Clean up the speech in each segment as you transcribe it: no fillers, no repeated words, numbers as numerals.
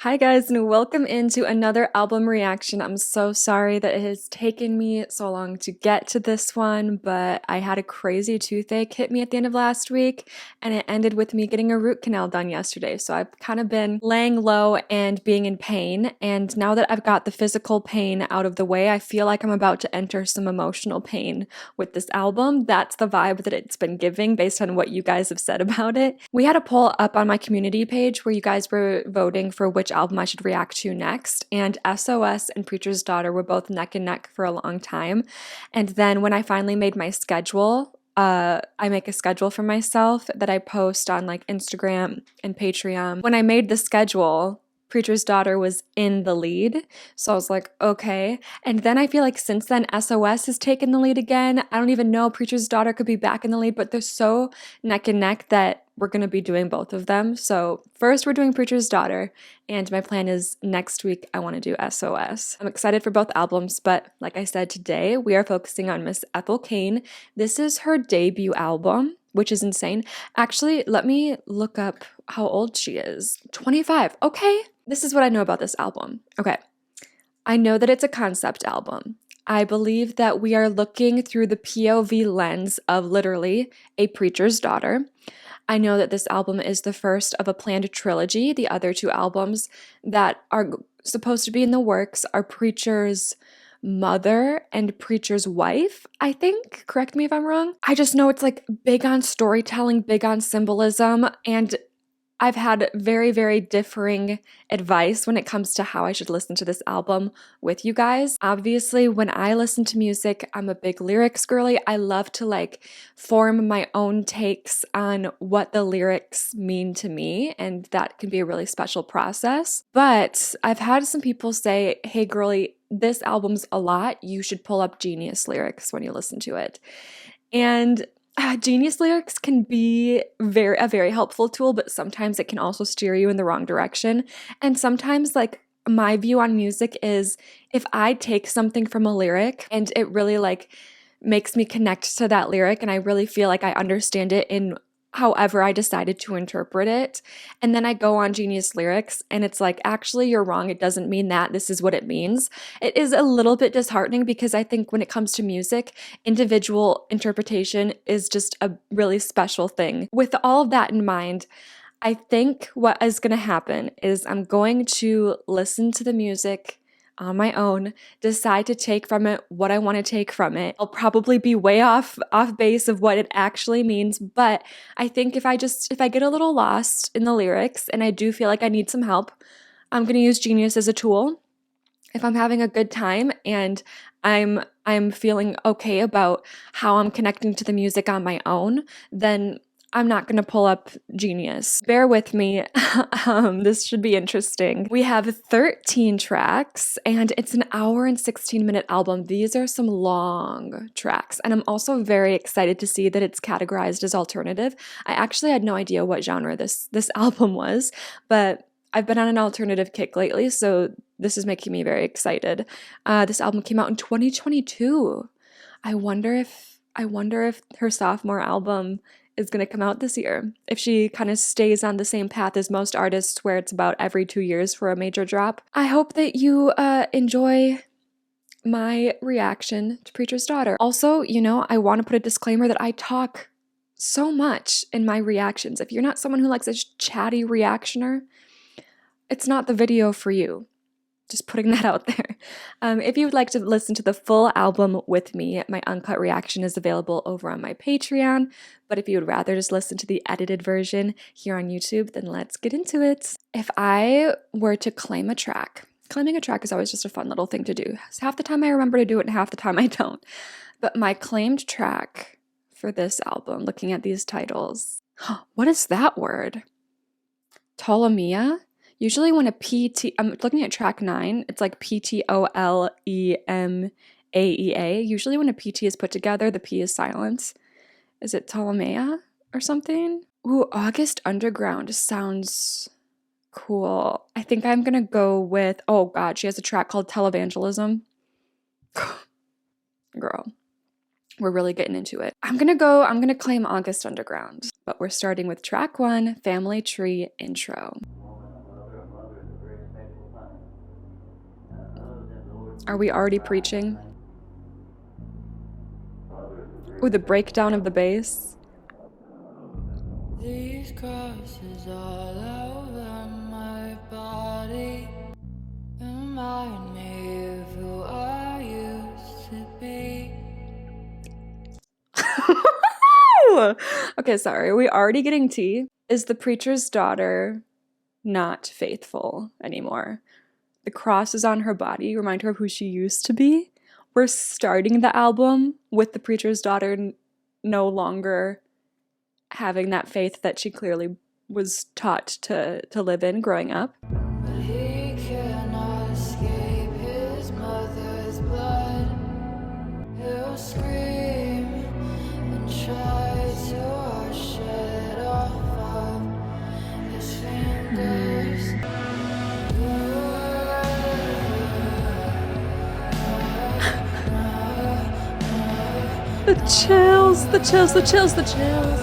Hi guys, and welcome into another album reaction. I'm so sorry that it has taken me so long to get to this one, but I had a crazy toothache hit me at the end of last week, and it ended with me getting a root canal done yesterday. So I've kind of been laying low and being in pain, and now that I've got the physical pain out of the way, I feel like I'm about to enter some emotional pain with this album. That's the vibe that it's been giving based on what you guys have said about it. We had a poll up on my community page where you guys were voting for which album I should react to next, and SOS and Preacher's Daughter were both neck and neck for a long time. And then when I finally made my schedule, I make a schedule for myself that I post on like Instagram and Patreon. When I made the schedule, Preacher's Daughter was in the lead. So I was like, okay. And then I feel like since then, SOS has taken the lead again. I don't even know Preacher's Daughter could be back in the lead, but they're so neck and neck that we're going to be doing both of them. So first we're doing Preacher's Daughter, and my plan is next week I want to do SOS. I'm excited for both albums, but like I said, today we are focusing on Miss Ethel Cain. This is her debut album, which is insane. Actually, let me look up how old she is. 25. Okay. This is what I know about this album. Okay. I know that it's a concept album. I believe that we are looking through the POV lens of literally a preacher's daughter. I know that this album is the first of a planned trilogy. The other two albums that are supposed to be in the works are Preacher's Mother and Preacher's Wife, I think. Correct me if I'm wrong. I just know it's like big on storytelling, big on symbolism, and I've had very, very differing advice when it comes to how I should listen to this album with you guys. Obviously, when I listen to music, I'm a big lyrics girly. I love to like form my own takes on what the lyrics mean to me, and that can be a really special process. But I've had some people say, hey girly, this album's a lot. You should pull up Genius lyrics when you listen to it. And Genius lyrics can be a very helpful tool, but sometimes it can also steer you in the wrong direction. And sometimes, like, my view on music is if I take something from a lyric and it really like makes me connect to that lyric and I really feel like I understand it in however I decided to interpret it, and then I go on Genius lyrics and it's like, actually, you're wrong. It doesn't mean that. This is what it means. It is a little bit disheartening because I think when it comes to music, individual interpretation is just a really special thing. With all of that in mind, I think what is going to happen is I'm going to listen to the music on my own, decide to take from it what I want to take from it. I'll probably be way off base of what it actually means, but I think if I get a little lost in the lyrics and I do feel like I need some help, I'm going to use Genius as a tool. If I'm having a good time and I'm feeling okay about how I'm connecting to the music on my own, then I'm not going to pull up Genius. Bear with me. This should be interesting. We have 13 tracks, and it's an hour and 16-minute album. These are some long tracks, and I'm also very excited to see that it's categorized as alternative. I actually had no idea what genre this album was, but I've been on an alternative kick lately, so this is making me very excited. This album came out in 2022. I wonder if her sophomore album is going to come out this year, if she kind of stays on the same path as most artists where it's about every 2 years for a major drop. I hope that you enjoy my reaction to Preacher's Daughter. Also, I want to put a disclaimer that I talk so much in my reactions. If you're not someone who likes a chatty reactioner, it's not the video for you. Just putting that out there. If you would like to listen to the full album with me, my uncut reaction is available over on my Patreon. But if you would rather just listen to the edited version here on YouTube, then let's get into it. If I were to claim a track, claiming a track is always just a fun little thing to do. Half the time I remember to do it and half the time I don't. But my claimed track for this album, looking at these titles, what is that word? Ptolemaea? Usually when I'm looking at track 9, it's like Ptolemaea. Usually when a PT is put together, the P is silent. Is it Ptolemaea or something? Ooh, August Underground sounds cool. I think I'm gonna go with, oh god, she has a track called Televangelism. Girl, we're really getting into it. I'm gonna claim August Underground, but we're starting with track 1, Family Tree Intro. Are we already preaching? Ooh, the breakdown of the bass. These crosses all over my body remind me of who I used to be. Okay, sorry. Are we already getting tea? Is the preacher's daughter not faithful anymore? The crosses on her body remind her of who she used to be. We're starting the album with the preacher's daughter no longer having that faith that she clearly was taught to live in growing up. But he cannot escape his mother's blood. He'll scream and try to wash it off of his fingers. The chills, the chills, the chills, the chills.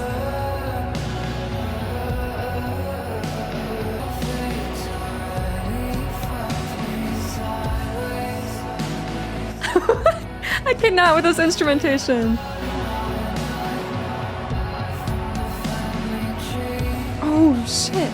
I cannot with this instrumentation. Oh, shit.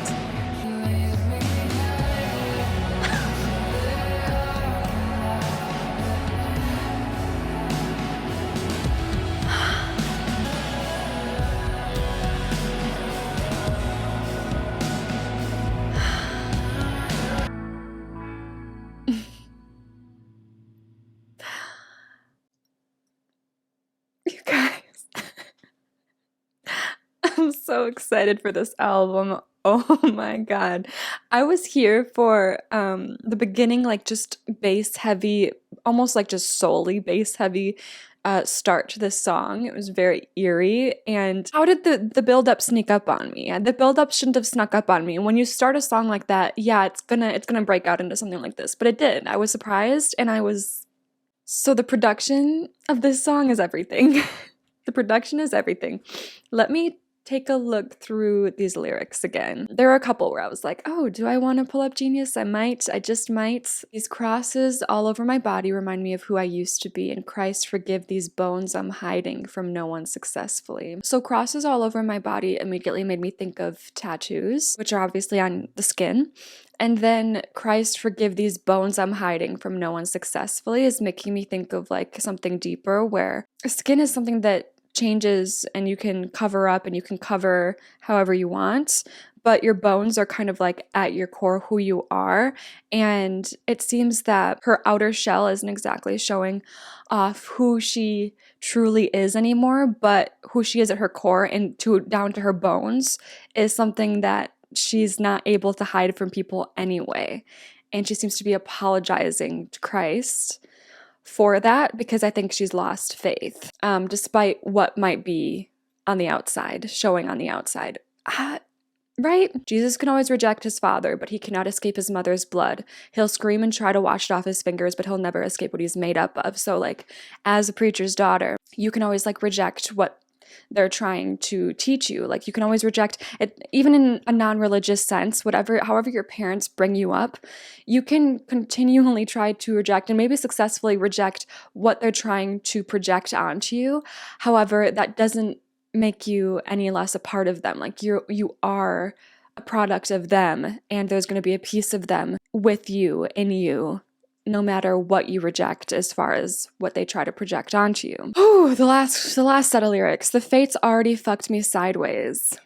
You guys. I'm so excited for this album. Oh my god. I was here for the beginning, like just bass heavy, almost like just solely bass heavy start to this song. It was very eerie. And how did the build up sneak up on me? The build up shouldn't have snuck up on me. And when you start a song like that, yeah, it's gonna break out into something like this. But it did. I was surprised and I was. So the production of this song is everything. The production is everything. Let me take a look through these lyrics again. There are a couple where I was like, oh, do I want to pull up Genius? I might. I just might. These crosses all over my body remind me of who I used to be. And Christ, forgive these bones I'm hiding from no one successfully. So crosses all over my body immediately made me think of tattoos, which are obviously on the skin. And then Christ, forgive these bones I'm hiding from no one successfully is making me think of like something deeper where skin is something that changes and you can cover up and you can cover however you want, but your bones are kind of like at your core who you are. And it seems that her outer shell isn't exactly showing off who she truly is anymore, but who she is at her core and down to her bones is something that she's not able to hide from people anyway. And she seems to be apologizing to Christ for that because I think she's lost faith, despite what might be on the outside, showing on the outside. Right? Jesus can always reject his father, but he cannot escape his mother's blood. He'll scream and try to wash it off his fingers, but he'll never escape what he's made up of. So, like, as a preacher's daughter, you can always, like, reject what they're trying to teach you. Like, you can always reject it, even in a non-religious sense, however your parents bring you up, you can continually try to reject and maybe successfully reject what they're trying to project onto you. However, that doesn't make you any less a part of them. Like, you are a product of them, and there's going to be a piece of them with you, in you, no matter what you reject as far as what they try to project onto you. Oh, the last set of lyrics. The fates already fucked me sideways.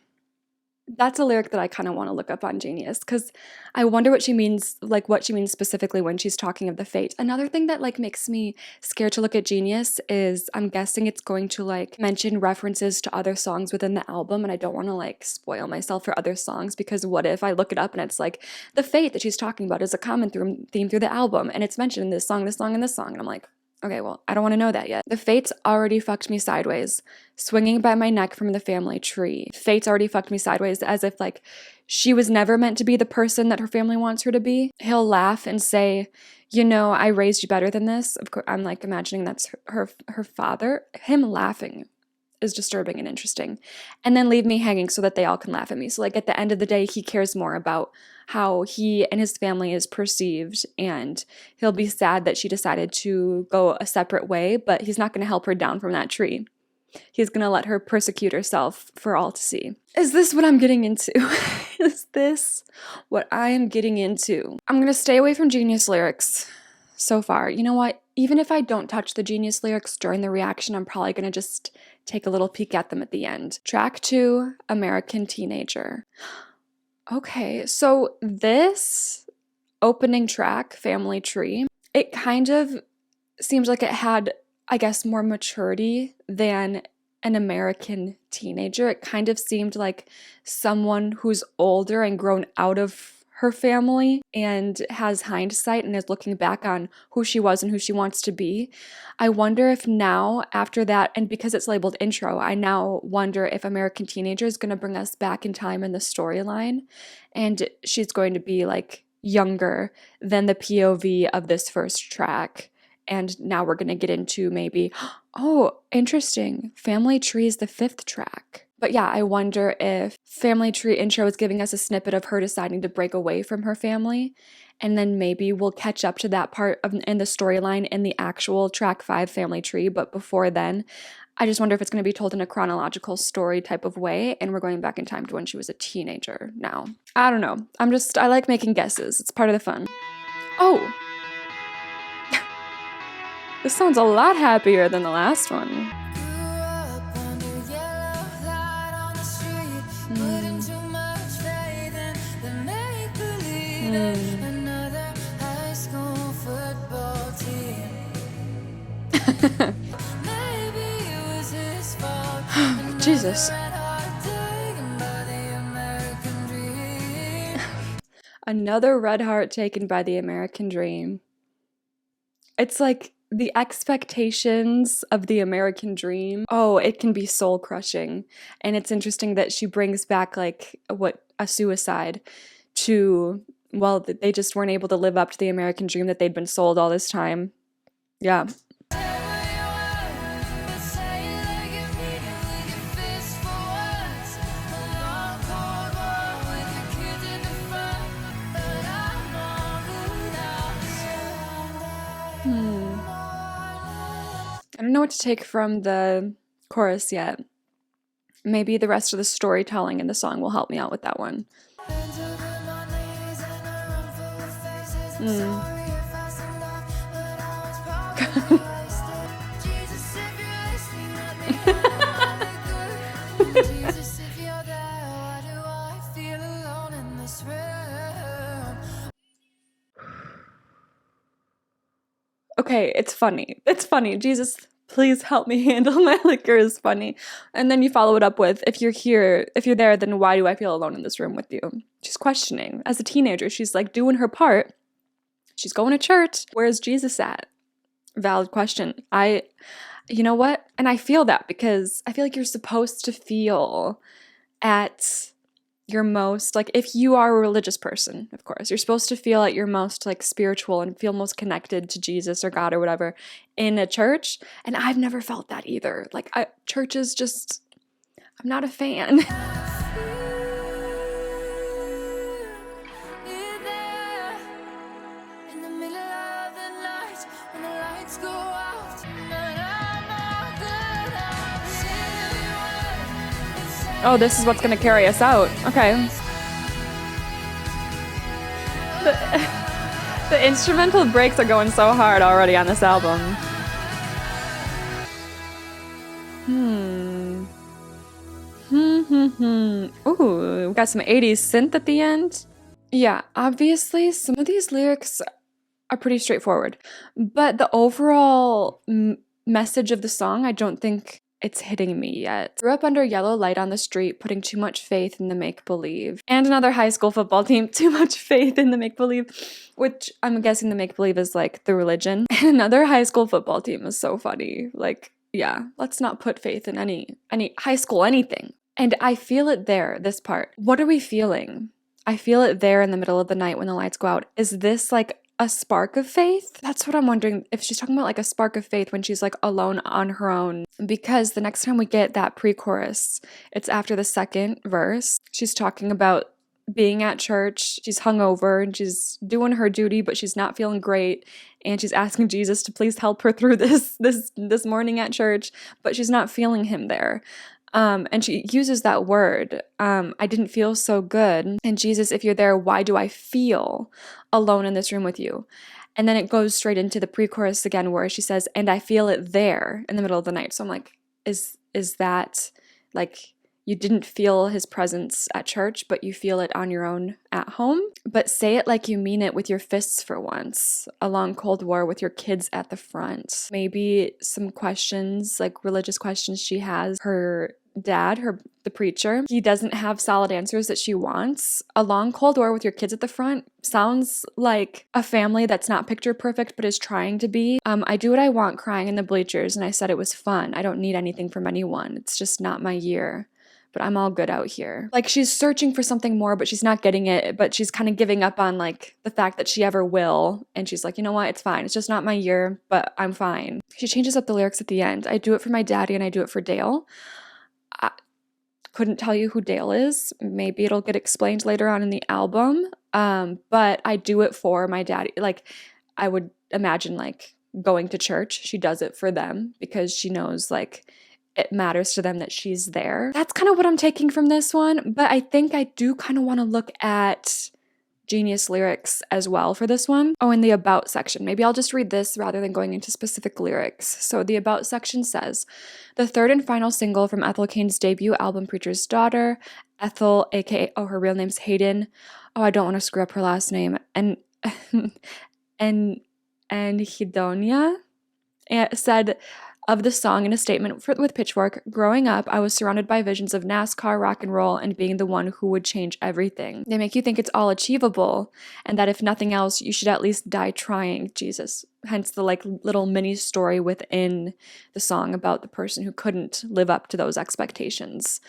That's a lyric that I kind of want to look up on Genius because I wonder what she means specifically when she's talking of the fate. Another thing that like makes me scared to look at Genius is I'm guessing it's going to like mention references to other songs within the album, and I don't want to like spoil myself for other songs because what if I look it up and it's like the fate that she's talking about is a common theme through the album and it's mentioned in this song, and I'm like, okay, well, I don't want to know that yet. The fates already fucked me sideways, swinging by my neck from the family tree. Fates already fucked me sideways, as if like she was never meant to be the person that her family wants her to be. He'll laugh and say, you know, I raised you better than this. Of course, I'm like imagining that's her father. Him laughing is disturbing and interesting. And then leave me hanging so that they all can laugh at me. So like at the end of the day, he cares more about how he and his family is perceived, and he'll be sad that she decided to go a separate way, but he's not going to help her down from that tree. He's going to let her persecute herself for all to see. Is this what I'm getting into? Is this what I am getting into? I'm going to stay away from Genius lyrics so far. You know what? Even if I don't touch the Genius lyrics during the reaction, I'm probably going to just take a little peek at them at the end. Track 2, American Teenager. Okay, so this opening track, Family Tree, it kind of seems like it had, I guess, more maturity than an American Teenager. It kind of seemed like someone who's older and grown out of her family and has hindsight and is looking back on who she was and who she wants to be. I wonder if now, after that, and because it's labeled intro, I now wonder if American Teenager is going to bring us back in time in the storyline, and she's going to be like younger than the POV of this first track. And now we're going to get into maybe, oh, interesting, Family Tree is the 5th track. But yeah, I wonder if Family Tree intro is giving us a snippet of her deciding to break away from her family, and then maybe we'll catch up to that part in the storyline in the actual track 5 Family Tree. But before then, I just wonder if it's going to be told in a chronological story type of way, and we're going back in time to when she was a teenager now. I don't know. I like making guesses. It's part of the fun. Oh! This sounds a lot happier than the last one. Jesus. Another red heart taken by the American dream. It's like the expectations of the American dream. Oh, it can be soul crushing. And it's interesting that she brings back like a suicide to, well, they just weren't able to live up to the American dream that they'd been sold all this time. Yeah. I don't know what to take from the chorus yet. Maybe the rest of the storytelling in the song will help me out with that one. Okay, it's funny. It's funny. Jesus, please help me handle my liquor is funny. And then you follow it up with, if you're there, then why do I feel alone in this room with you? She's questioning. As a teenager, she's like doing her part. She's going to church. Where's Jesus at? Valid question. You know what? And I feel that because I feel like you're supposed to feel at your most, like, if you are a religious person, of course, you're supposed to feel at your most, like, spiritual and feel most connected to Jesus or God or whatever in a church. And I've never felt that either. Like, church is just, I'm not a fan. Oh, this is what's gonna carry us out. Okay. The instrumental breaks are going so hard already on this album. Ooh, we got some 80s synth at the end. Yeah, obviously some of these lyrics are pretty straightforward, but the overall message of the song, I don't think it's hitting me yet. Grew up under yellow light on the street, putting too much faith in the make-believe. And another high school football team, too much faith in the make-believe, which I'm guessing the make-believe is like the religion. And another high school football team is so funny. Like, yeah, let's not put faith in any high school anything. And I feel it there, this part. What are we feeling? I feel it there in the middle of the night when the lights go out. Is this like a spark of faith? That's what I'm wondering, if she's talking about like a spark of faith when she's like alone on her own. Because the next time we get that pre-chorus, it's after the second verse. She's talking about being at church. She's hungover and she's doing her duty, but she's not feeling great. And she's asking Jesus to please help her through this morning at church, but she's not feeling him there. And she uses that word, I didn't feel so good. And Jesus, if you're there, why do I feel alone in this room with you? And then it goes straight into the pre-chorus again where she says, and I feel it there in the middle of the night. So I'm like, is that like you didn't feel his presence at church, but you feel it on your own at home? But say it like you mean it with your fists for once. A long Cold War with your kids at the front. Maybe some questions, like religious questions she has. Her dad, the preacher, he doesn't have solid answers that she wants. A long Cold War with your kids at the front sounds like a family that's not picture perfect but is trying to be. I do what I want crying in the bleachers, and I said it was fun. I don't need anything from anyone. It's just not my year. But I'm all good out here. Like she's searching for something more, but she's not getting it, but she's kind of giving up on like the fact that she ever will. And she's like, you know what? It's fine. It's just not my year, but I'm fine. She changes up the lyrics at the end. I do it for my daddy and I do it for Dale. I couldn't tell you who Dale is. Maybe it'll get explained later on in the album. But I do it for my daddy. Like I would imagine like going to church. She does it for them because she knows like it matters to them that she's there. That's kind of what I'm taking from this one, but I think I do kind of want to look at Genius lyrics as well for this one. Oh, in the About section. Maybe I'll just read this rather than going into specific lyrics. So the About section says, the third and final single from Ethel Cain's debut album, Preacher's Daughter, Ethel, aka, oh, her real name's Hayden. Oh, I don't want to screw up her last name. And Hedonia said of the song in a statement with Pitchfork, growing up, I was surrounded by visions of NASCAR, rock and roll, and being the one who would change everything. They make you think it's all achievable, and that if nothing else, you should at least die trying, Jesus. Hence the like little mini story within the song about the person who couldn't live up to those expectations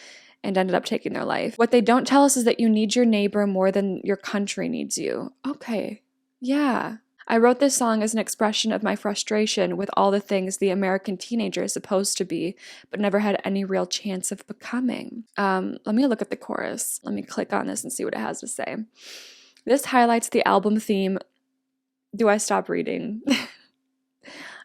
and ended up taking their life. What they don't tell us is that you need your neighbor more than your country needs you. Okay, yeah. I wrote this song as an expression of my frustration with all the things the American teenager is supposed to be, but never had any real chance of becoming. Let me look at the chorus. Let me click on this and see what it has to say. This highlights the album theme. Do I stop reading?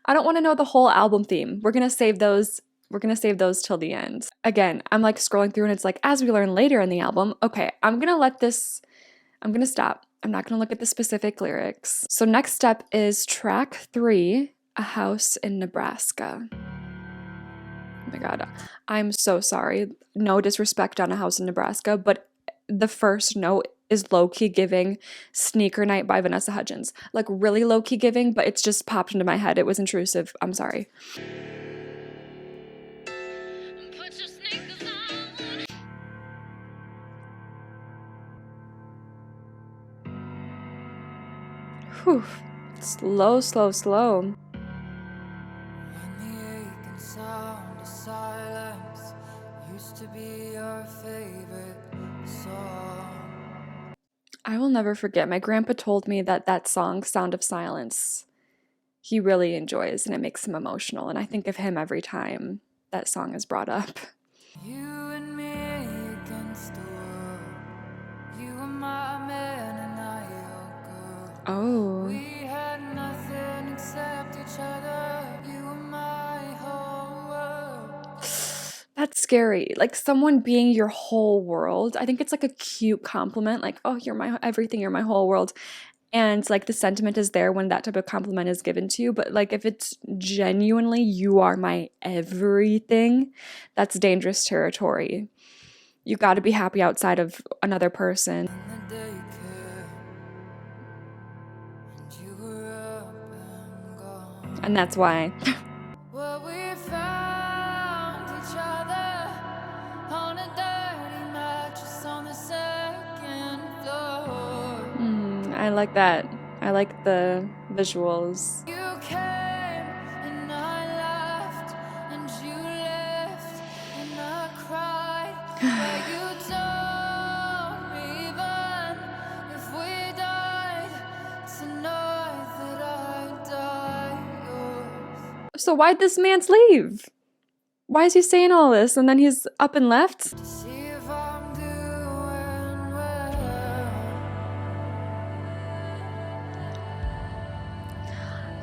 I don't want to know the whole album theme. We're going to save those. We're going to save those till the end. Again, I'm like scrolling through and it's like, as we learn later in the album, okay, I'm going to stop. I'm not going to look at the specific lyrics. So next up is track 3, A House in Nebraska. Oh my God, I'm so sorry. No disrespect on A House in Nebraska, but the first note is low-key giving Sneaker Night by Vanessa Hudgens. Like really low-key giving, but it's just popped into my head. It was intrusive. I'm sorry. Whew. Slow, slow, slow. When the aching sound of silence used to be your favorite song. I will never forget. My grandpa told me that song, Sound of Silence, he really enjoys and it makes him emotional. And I think of him every time that song is brought up. You and me against the world. You were my man and I your girl. Oh. We had nothing except each other. You were my whole world. That's scary. Like someone being your whole world. I think it's like a cute compliment. Like, oh, you're my everything, you're my whole world. And like the sentiment is there when that type of compliment is given to you. But like if it's genuinely you are my everything, that's dangerous territory. You got to be happy outside of another person. In the daycare, and you were up and gone. And that's why. Well, we found each other on a dirty mattress on the second floor. I like that. I like the visuals. You came and I laughed, and you left and I cried. But you told me even if we died tonight that I'd die yours. So why'd this man leave? Why is he saying all this and then he's up and left? To see if I'm doing well.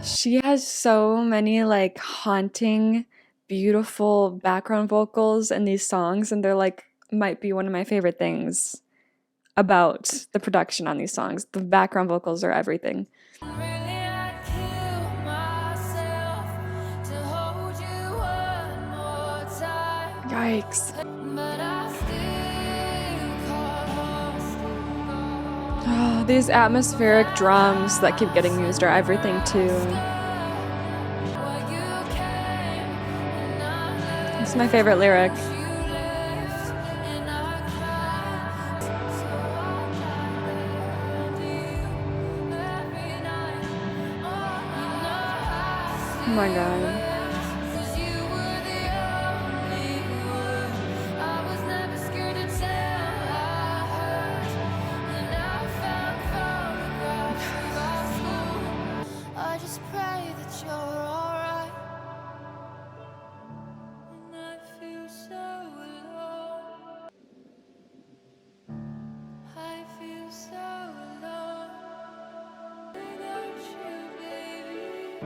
She has so many like haunting, beautiful background vocals in these songs, and they're like might be one of my favorite things about the production on these songs. The background vocals are everything. Really, I'd kill myself to hold you one more time. Yikes. But I still call Oh, these atmospheric drums that keep getting used are everything too. It's my favorite lyric. Oh my god. I just pray that you're alright. And I feel so alone. I feel so alone without you, baby.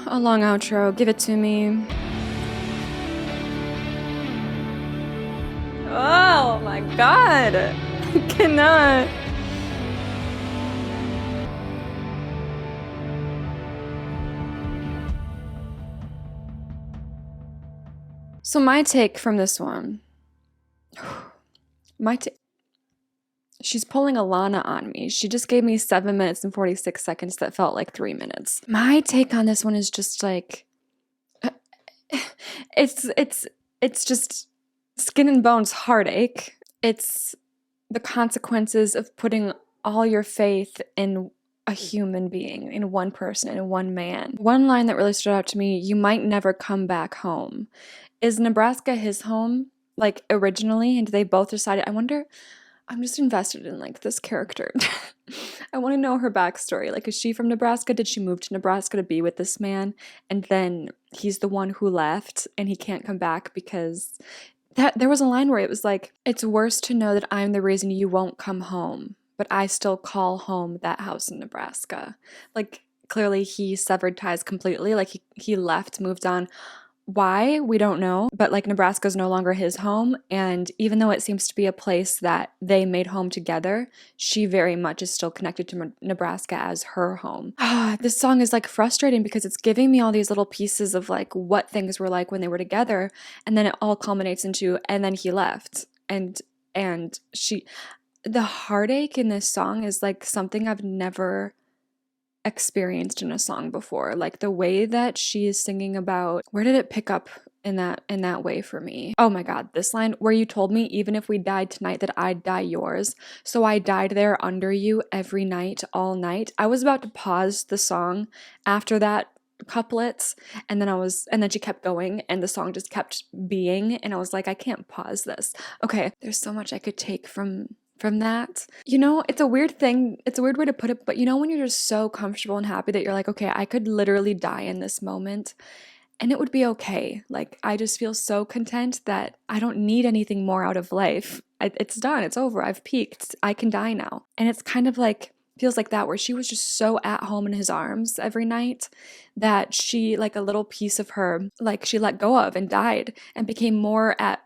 A long outro. Give it to me. Oh my god. I cannot. So my take from this one. My take. She's pulling a Lana on me. She just gave me 7 minutes and 46 seconds that felt like 3 minutes. My take on this one is just like it's just skin and bones heartache. It's the consequences of putting all your faith in a human being, in one person, in one man. One line that really stood out to me, you might never come back home. Is Nebraska his home, like originally? And they both decided, I wonder, I'm just invested in like this character. I want to know her backstory. Like, is she from Nebraska? Did she move to Nebraska to be with this man? And then he's the one who left and he can't come back because there was a line where it was like, it's worse to know that I'm the reason you won't come home, but I still call home that house in Nebraska. Like, clearly he severed ties completely. Like, he left, moved on. Why? We don't know. But like Nebraska's no longer his home. And even though it seems to be a place that they made home together, she very much is still connected to Nebraska as her home. This song is like frustrating because it's giving me all these little pieces of like what things were like when they were together. And then it all culminates into, and then he left. And the heartache in this song is like something I've never experienced in a song before. Like the way that she is singing about, where did it pick up in that way for me? Oh my god, this line where you told me even if we died tonight that I'd die yours, so I died there under you every night all night. I was about to pause the song after that couplets, and then she kept going and the song just kept being, and I was like, I can't pause this. Okay, there's so much I could take from that. You know, it's a weird thing. It's a weird way to put it, but you know, when you're just so comfortable and happy that you're like, okay, I could literally die in this moment and it would be okay. Like, I just feel so content that I don't need anything more out of life. It's done. It's over. I've peaked. I can die now. And it's kind of like, feels like that, where she was just so at home in his arms every night that she, like a little piece of her, like she let go of and died and became more at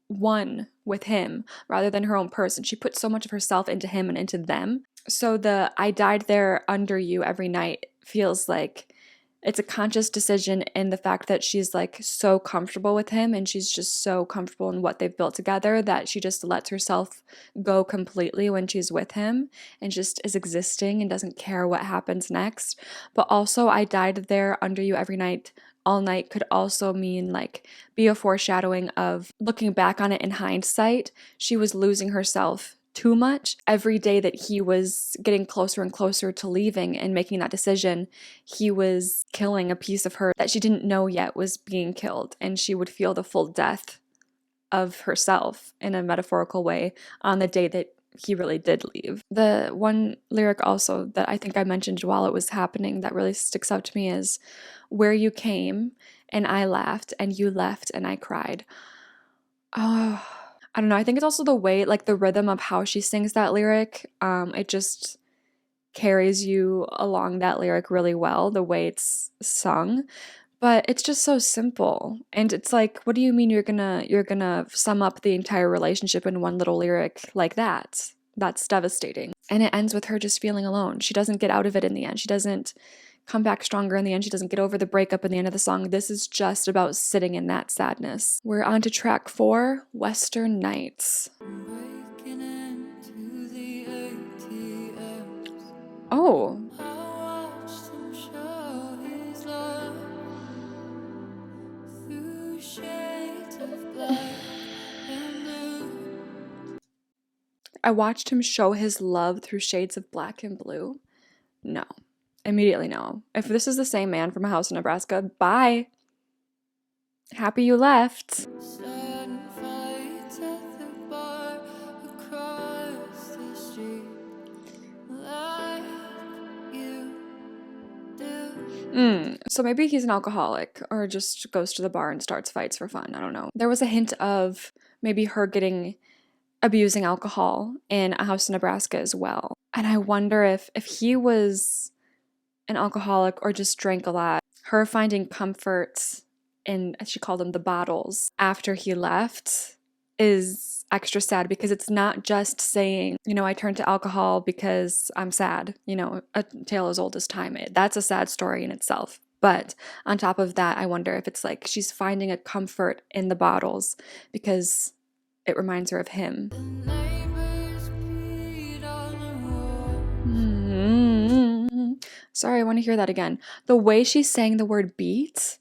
one with him rather than her own person. She put so much of herself into him and into them. So the I died there under you every night feels like it's a conscious decision in the fact that she's like so comfortable with him and she's just so comfortable in what they've built together that she just lets herself go completely when she's with him and just is existing and doesn't care what happens next. But also, I died there under you every night all night could also mean like be a foreshadowing of looking back on it in hindsight. She was losing herself too much. Every day that he was getting closer and closer to leaving and making that decision, he was killing a piece of her that she didn't know yet was being killed, and she would feel the full death of herself in a metaphorical way on the day that he really did leave. The one lyric also that I think I mentioned while it was happening that really sticks out to me is, where you came and I laughed and you left and I cried. Oh, I don't know. I think it's also the way, like the rhythm of how she sings that lyric. It just carries you along that lyric really well, the way it's sung. But it's just so simple. And it's like, what do you mean you're gonna sum up the entire relationship in one little lyric like that? That's devastating. And it ends with her just feeling alone. She doesn't get out of it in the end. She doesn't come back stronger in the end. She doesn't get over the breakup in the end of the song. This is just about sitting in that sadness. We're on to track 4, Western Nights. Breaking into the ATMs. Oh, I watched him show his love through shades of black and blue. I watched him show his love through shades of black and blue. No. Immediately no. If this is the same man from House in Nebraska, bye. Happy you left. Sudden fights at the bar across the street, like you do. So maybe he's an alcoholic or just goes to the bar and starts fights for fun. I don't know. There was a hint of maybe her abusing alcohol in A House in Nebraska as well. And I wonder if he was an alcoholic or just drank a lot, her finding comfort in, as she called them, the bottles after he left is extra sad, because it's not just saying, I turned to alcohol because I'm sad, a tale as old as time. That's a sad story in itself. But on top of that, I wonder if it's like she's finding a comfort in the bottles because it reminds her of him. Neighbors peed on the wall. Sorry, I want to hear that again. The way she sang the word beat,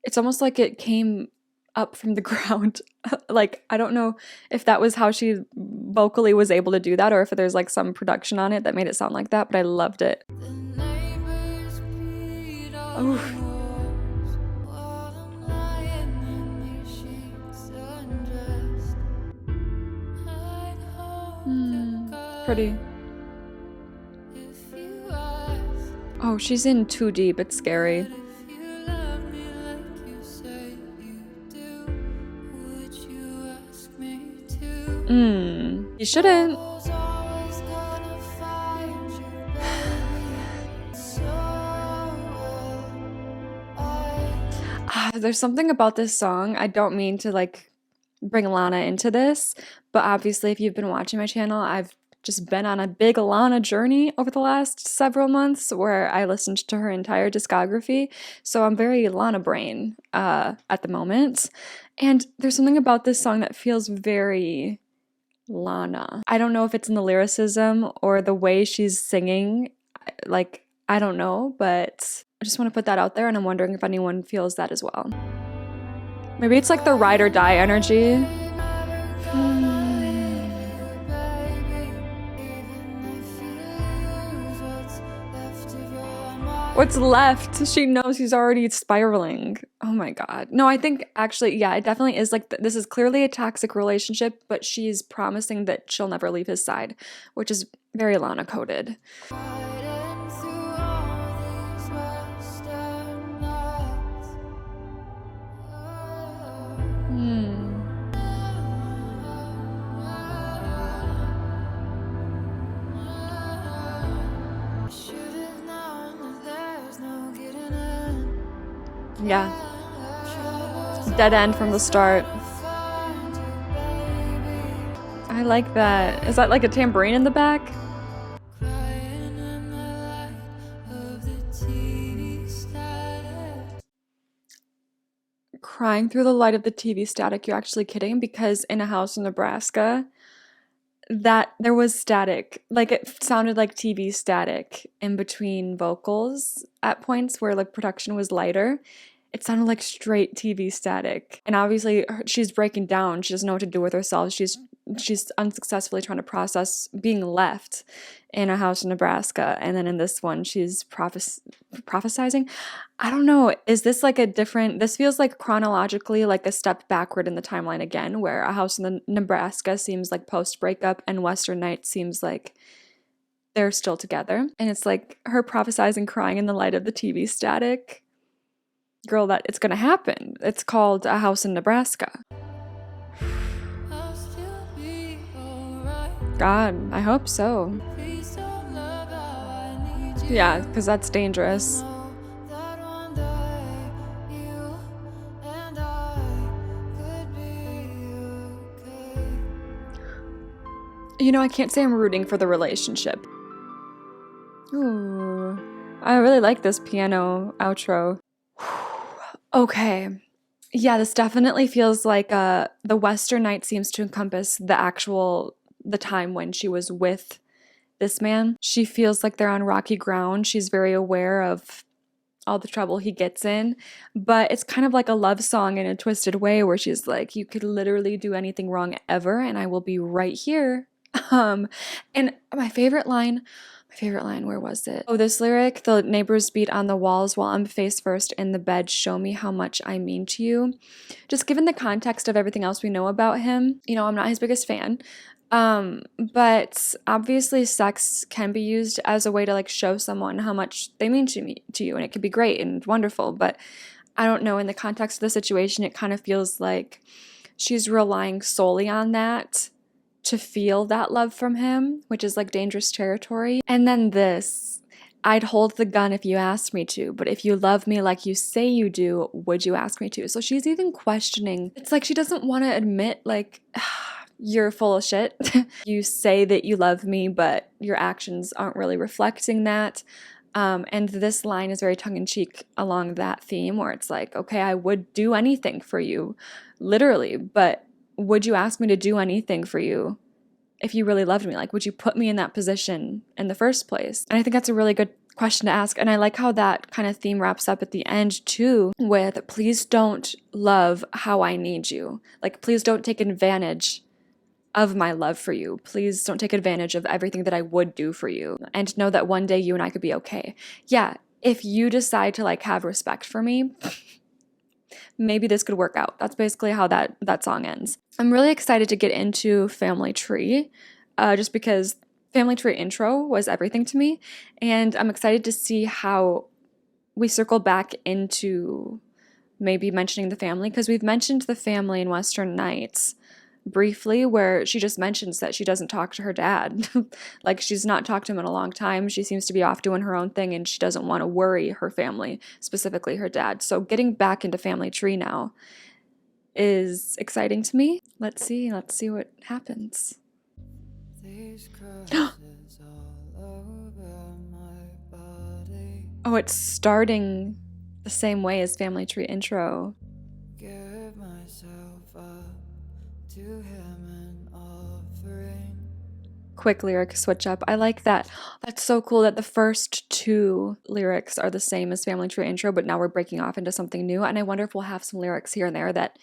it's almost like it came up from the ground. Like, I don't know if that was how she vocally was able to do that, or if there's like some production on it that made it sound like that, but I loved it. The neighbors peed on Oof. the walls while I'm lying in these sheets undressed. I'd hope to God Pretty. if you asked, Oh, she's in too deep. It's scary. but if you love me like you say you do, would you ask me to? You shouldn't. Was always gonna find you, baby. So There's something about this song. I don't mean to like bring Lana into this, but obviously if you've been watching my channel, I've just been on a big Lana journey over the last several months where I listened to her entire discography. So I'm very Lana brain at the moment. And there's something about this song that feels very Lana. I don't know if it's in the lyricism or the way she's singing. Like, I don't know, but I just want to put that out there, and I'm wondering if anyone feels that as well. Maybe it's like the ride or die energy. What's left? She knows he's already spiraling. Oh my god. No, I think actually, yeah, it definitely is like, this is clearly a toxic relationship, but she's promising that she'll never leave his side, which is very Lana coded. Yeah. Dead end from the start. I like that. Is that like a tambourine in the back? Crying through the light of the TV static. You're actually kidding? Because in A House in Nebraska, that there was static. Like, it sounded like TV static in between vocals at points where like production was lighter. It sounded like straight TV static. And obviously she's breaking down. She doesn't know what to do with herself. She's unsuccessfully trying to process being left in A House in Nebraska. And then in this one, she's prophesizing. I don't know. Is this like a different, this feels like chronologically like a step backward in the timeline again, where A House in Nebraska seems like post-breakup and Western Nights seems like they're still together. And it's like her prophesizing, crying in the light of the TV static. Girl, that it's gonna happen. It's called A House in Nebraska. God, I hope so. Yeah, because that's dangerous. know that one day you and I could be okay. You know, I can't say I'm rooting for the relationship. Ooh, I really like this piano outro. Okay. Yeah, this definitely feels like the Western Night seems to encompass the time when she was with this man. She feels like they're on rocky ground. She's very aware of all the trouble he gets in, but it's kind of like a love song in a twisted way where she's like, you could literally do anything wrong ever and I will be right here. Um and my favorite line, where was it? Oh, this lyric, the neighbors beat on the walls while I'm face first in the bed, show me how much I mean to you. Just given the context of everything else we know about him, you know, I'm not his biggest fan. But obviously sex can be used as a way to like show someone how much they mean to you, and it can be great and wonderful, but I don't know, in the context of the situation, it kind of feels like she's relying solely on that to feel that love from him, which is like dangerous territory. And then this, I'd hold the gun if you asked me to, but if you love me like you say you do, would you ask me to? So she's even questioning. It's like she doesn't want to admit, like, you're full of shit. You say that you love me, but your actions aren't really reflecting that. And this line is very tongue in cheek along that theme, where it's like, okay, I would do anything for you, literally, but would you ask me to do anything for you if you really loved me? Like, would you put me in that position in the first place? And I think that's a really good question to ask. And I like how that kind of theme wraps up at the end too, with please don't love how I need you. Like, please don't take advantage of my love for you. Please don't take advantage of everything that I would do for you. And know that one day you and I could be okay. Yeah, if you decide to like have respect for me, maybe this could work out. That's basically how that song ends. I'm really excited to get into Family Tree, just because Family Tree intro was everything to me, and I'm excited to see how we circle back into maybe mentioning the family, because we've mentioned the family in Western Nights briefly, where she just mentions that she doesn't talk to her dad. Like, she's not talked to him in a long time. She seems to be off doing her own thing, and she doesn't want to worry her family, specifically her dad. So getting back into Family Tree now is exciting to me. Let's see what happens. These crosses all over my body. Oh, it's starting the same way as Family Tree intro. Give myself up to him an offering. Quick lyric switch up. I like that. That's so cool that the first two lyrics are the same as Family Tree intro, but now we're breaking off into something new. And I wonder if we'll have some lyrics here and there that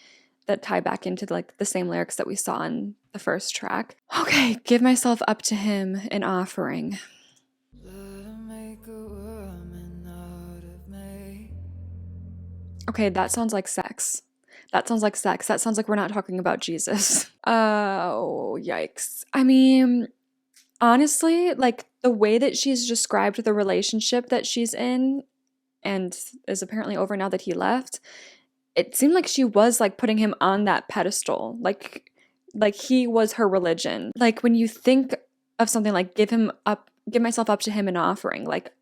tie back into like the same lyrics that we saw in the first track. Okay, give myself up to him an offering. Let him make a woman out of me. Okay, that sounds like sex. That sounds like sex. That sounds like we're not talking about Jesus. Oh, yikes. I mean, honestly, like the way that she's described the relationship that she's in and is apparently over now that he left, it seemed like she was like putting him on that pedestal. Like he was her religion. Like when you think of something like give myself up to him an offering, like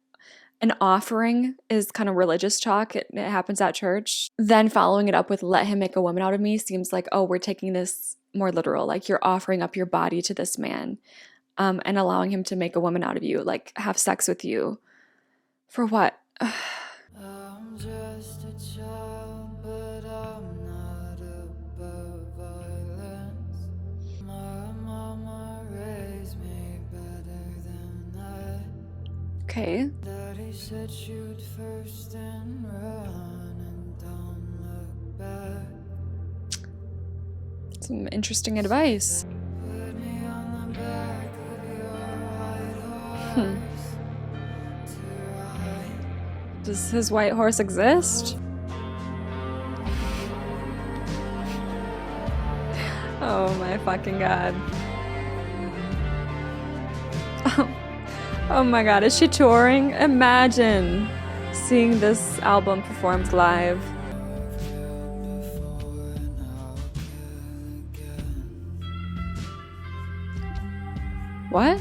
an offering is kind of religious talk. It happens at church. Then following it up with let him make a woman out of me seems like, oh, we're taking this more literal. Like you're offering up your body to this man, and allowing him to make a woman out of you, like have sex with you. For what? I'm just a child, but I'm not above violence. My mama raised me better than that. Okay. Daddy said shoot first and run and don't look back. Some interesting advice. Put me on the back of your white horse to ride. Does his white horse exist? Oh my fucking god. Oh my god, is she touring? Imagine seeing this album performed live. What?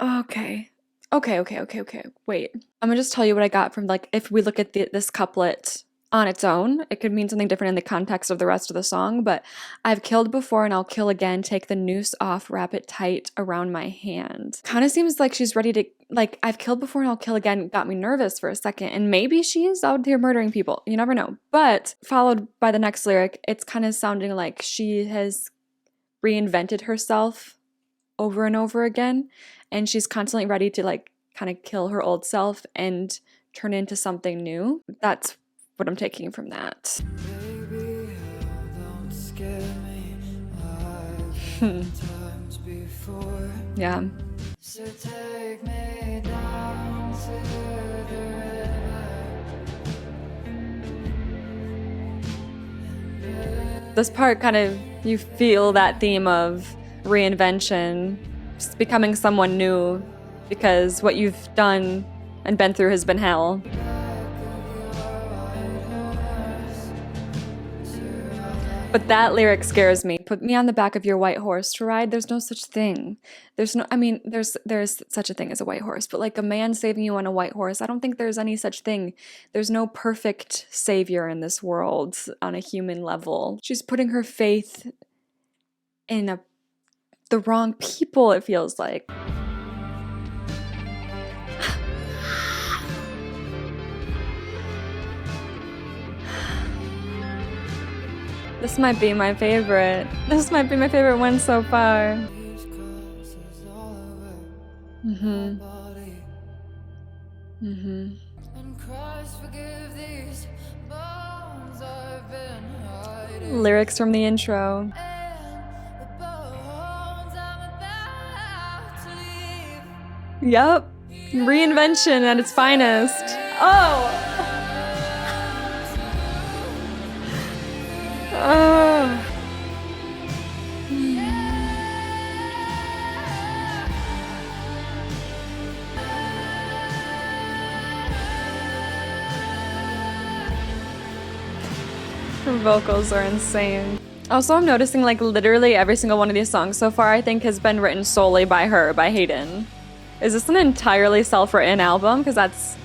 Okay. Okay. Wait. I'm gonna just tell you what I got from like if we look at this couplet on its own, it could mean something different in the context of the rest of the song, but I've killed before and I'll kill again, take the noose off, wrap it tight around my hand. Kind of seems like she's ready to like I've killed before and I'll kill again got me nervous for a second, and maybe she is out here murdering people. You never know. But followed by the next lyric, it's kind of sounding like she has reinvented herself over and over again, and she's constantly ready to like kind of kill her old self and turn into something new. That's what I'm taking from that. Baby, don't scare me. I've been times before. Yeah. So take me down to the river. This part kind of, you feel that theme of reinvention, just becoming someone new, because what you've done and been through has been hell. But that lyric scares me. Put me on the back of your white horse to ride. There's no such thing. There's such a thing as a white horse, but like a man saving you on a white horse, I don't think there's any such thing. There's no perfect savior in this world on a human level. She's putting her faith in the wrong people, it feels like. This might be my favorite. This might be my favorite one so far. And Christ forgive these bones I've been hiding. Lyrics from the intro. And the bones I'm about to leave. Yup. Reinvention at its finest. Oh! Oh! Her vocals are insane. Also, I'm noticing like literally every single one of these songs so far I think has been written solely by her, by Hayden. Is this an entirely self-written album? Because that's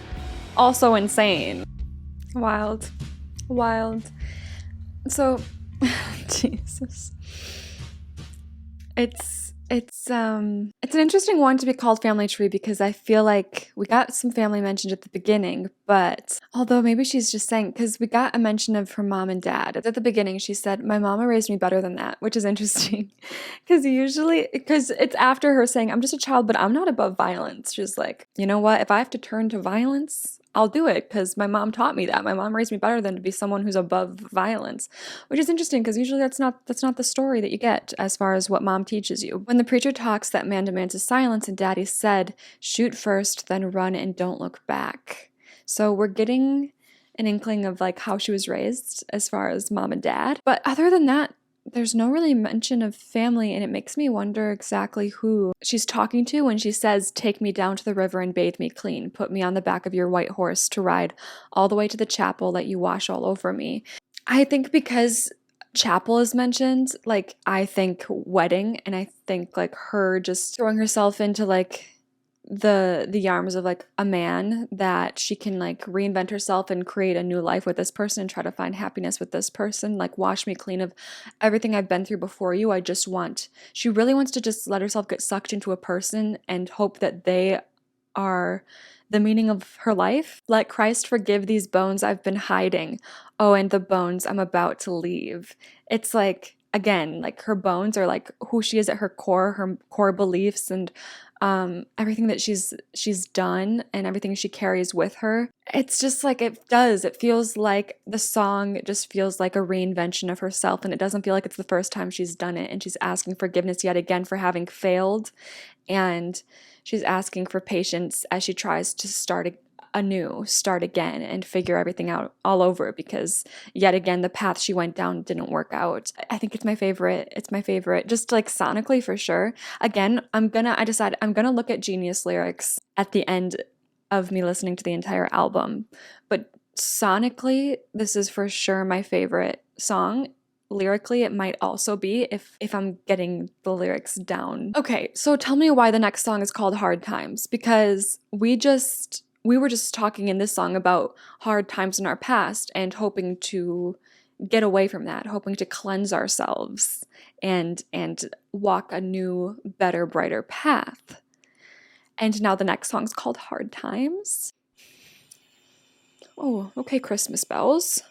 also insane. Wild. So, Jesus. It's an interesting one to be called Family Tree because I feel like we got some family mentioned at the beginning, but although maybe she's just saying, because we got a mention of her mom and dad. At the beginning, she said, my mama raised me better than that, which is interesting because it's after her saying, I'm just a child, but I'm not above violence. She's like, you know what? If I have to turn to violence, I'll do it because my mom taught me that. My mom raised me better than to be someone who's above violence, which is interesting because usually that's not the story that you get as far as what mom teaches you. When the preacher talks, that man demands a silence, and Daddy said, shoot first, then run and don't look back. So we're getting an inkling of like how she was raised as far as mom and dad. But other than that, there's no really mention of family, and it makes me wonder exactly who she's talking to when she says, take me down to the river and bathe me clean. Put me on the back of your white horse to ride all the way to the chapel, let you wash all over me. I think because chapel is mentioned, like I think wedding, and I think like her just throwing herself into like the arms of like a man that she can like reinvent herself and create a new life with this person and try to find happiness with this person, like wash me clean of everything I've been through before you. She really wants to just let herself get sucked into a person and hope that they are the meaning of her life. Let Christ forgive these bones I've been hiding. Oh, and the bones I'm about to leave. It's like, again, like her bones are like who she is at her core beliefs, and everything that she's done and everything she carries with her. It's just like it feels like the song just feels like a reinvention of herself, and it doesn't feel like it's the first time she's done it, and she's asking forgiveness yet again for having failed, and she's asking for patience as she tries to start again and figure everything out all over, because yet again the path she went down didn't work out. I think it's my favorite just like sonically for sure. Again, I'm gonna look at Genius lyrics at the end of me listening to the entire album, but sonically this is for sure my favorite song. lyrically it might also be if I'm getting the lyrics down. Okay, so tell me why the next song is called Hard Times, because we were just talking in this song about hard times in our past and hoping to get away from that, hoping to cleanse ourselves and walk a new, better, brighter path. And now the next song's called Hard Times. Oh, okay, Christmas bells.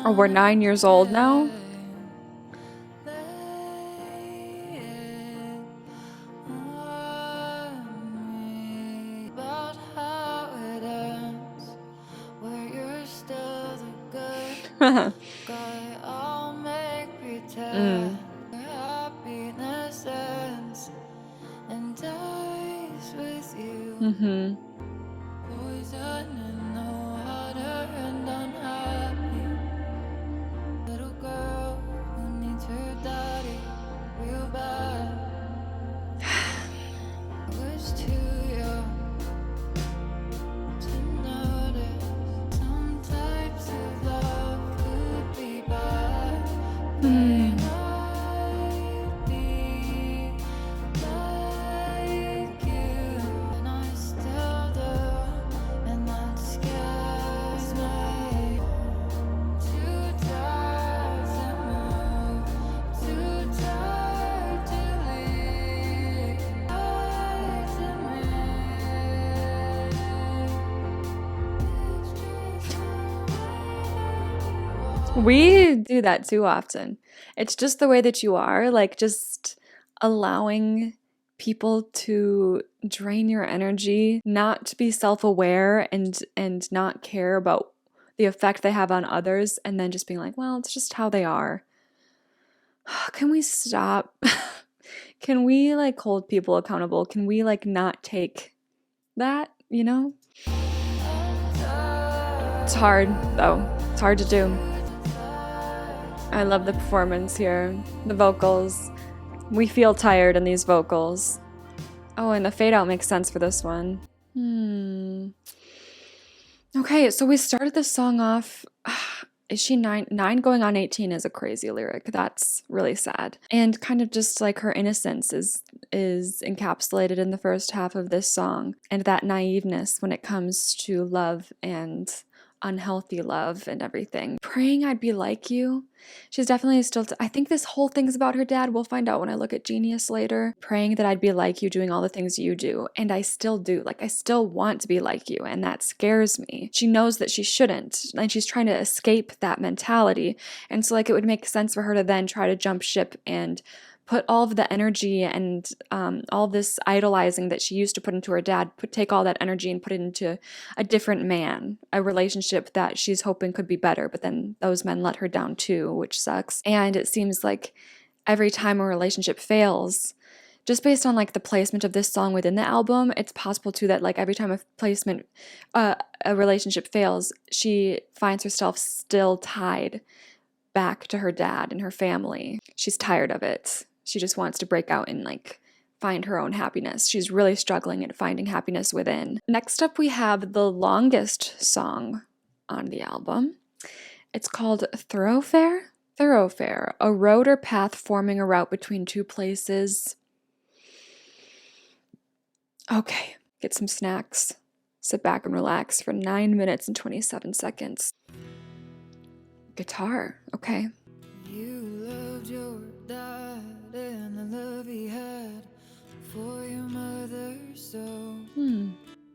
Oh, we're 9 years old now? Mm. Mm-hmm. We do that too often. It's just the way that you are, like just allowing people to drain your energy, not to be self-aware and not care about the effect they have on others, and then just being like, well, it's just how they are. Can we stop? Can we like hold people accountable? Can we like not take that, you know? It's hard though. It's hard to do. I love the performance here. The vocals. We feel tired in these vocals. Oh, and the fade out makes sense for this one. Okay, so we started this song off. Is she 9? 9 going on 18 is a crazy lyric. That's really sad. And kind of just like her innocence is encapsulated in the first half of this song. And that naiveness when it comes to love and unhealthy love and everything. Praying I'd be like you. She's definitely still, I think this whole thing's about her dad. We'll find out when I look at Genius later. Praying that I'd be like you, doing all the things you do. And I still do. Like, I still want to be like you. And that scares me. She knows that she shouldn't. And she's trying to escape that mentality. And so, like, it would make sense for her to then try to jump ship and put all of the energy and all this idolizing that she used to put into her dad, take all that energy and put it into a different man, a relationship that she's hoping could be better, but then those men let her down too, which sucks. And it seems like every time a relationship fails, just based on like the placement of this song within the album, it's possible too that like every time a relationship fails, she finds herself still tied back to her dad and her family. She's tired of it. She just wants to break out and like find her own happiness. She's really struggling at finding happiness within. Next up, we have the longest song on the album. It's called Thoroughfare. Thoroughfare, a road or path forming a route between two places. Okay, get some snacks. Sit back and relax for 9 minutes and 27 seconds. Guitar, okay. You loved your dad and the love he had for your mother, so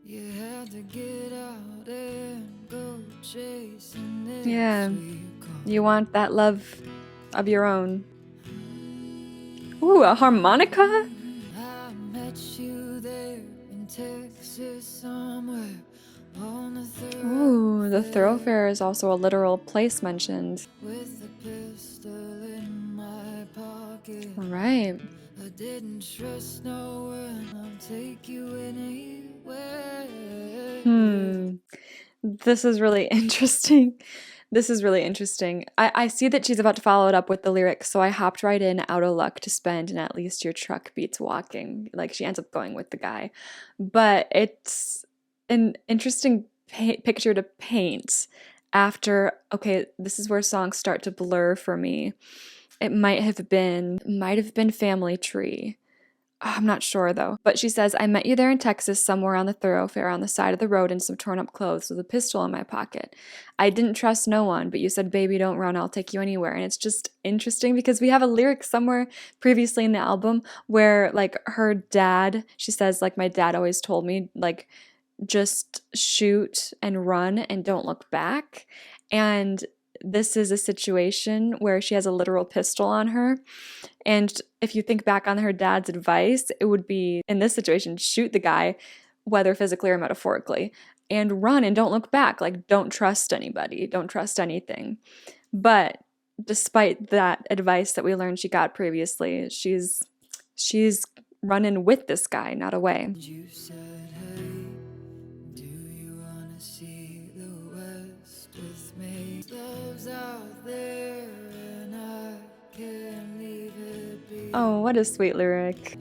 you had to get out and go chasing it. Yeah, you want that love of your own. Ooh, a harmonica? I met you there in Texas somewhere. Ooh, the thoroughfare is also a literal place mentioned. With a pistol in my pocket. All right. I didn't trust no one. I'll take you anywhere. This is really interesting. This is really interesting. I see that she's about to follow it up with the lyrics, so I hopped right in, out of luck to spend, and at least your truck beats walking. Like, she ends up going with the guy. But it's an interesting picture to paint after, okay, this is where songs start to blur for me. It might have been Family Tree. I'm not sure though. But she says, I met you there in Texas somewhere on the thoroughfare on the side of the road in some torn up clothes with a pistol in my pocket. I didn't trust no one, but you said, baby, don't run. I'll take you anywhere. And it's just interesting because we have a lyric somewhere previously in the album where like her dad, she says, like, my dad always told me, like, just shoot and run and don't look back. And this is a situation where she has a literal pistol on her. And if you think back on her dad's advice, it would be, in this situation, shoot the guy, whether physically or metaphorically, and run and don't look back. Like, don't trust anybody, don't trust anything. But despite that advice that we learned she got previously, she's running with this guy, not away. You said, hey, do you wanna see the West with me? Love's out there and I can't leave it be. Oh, what a sweet lyric.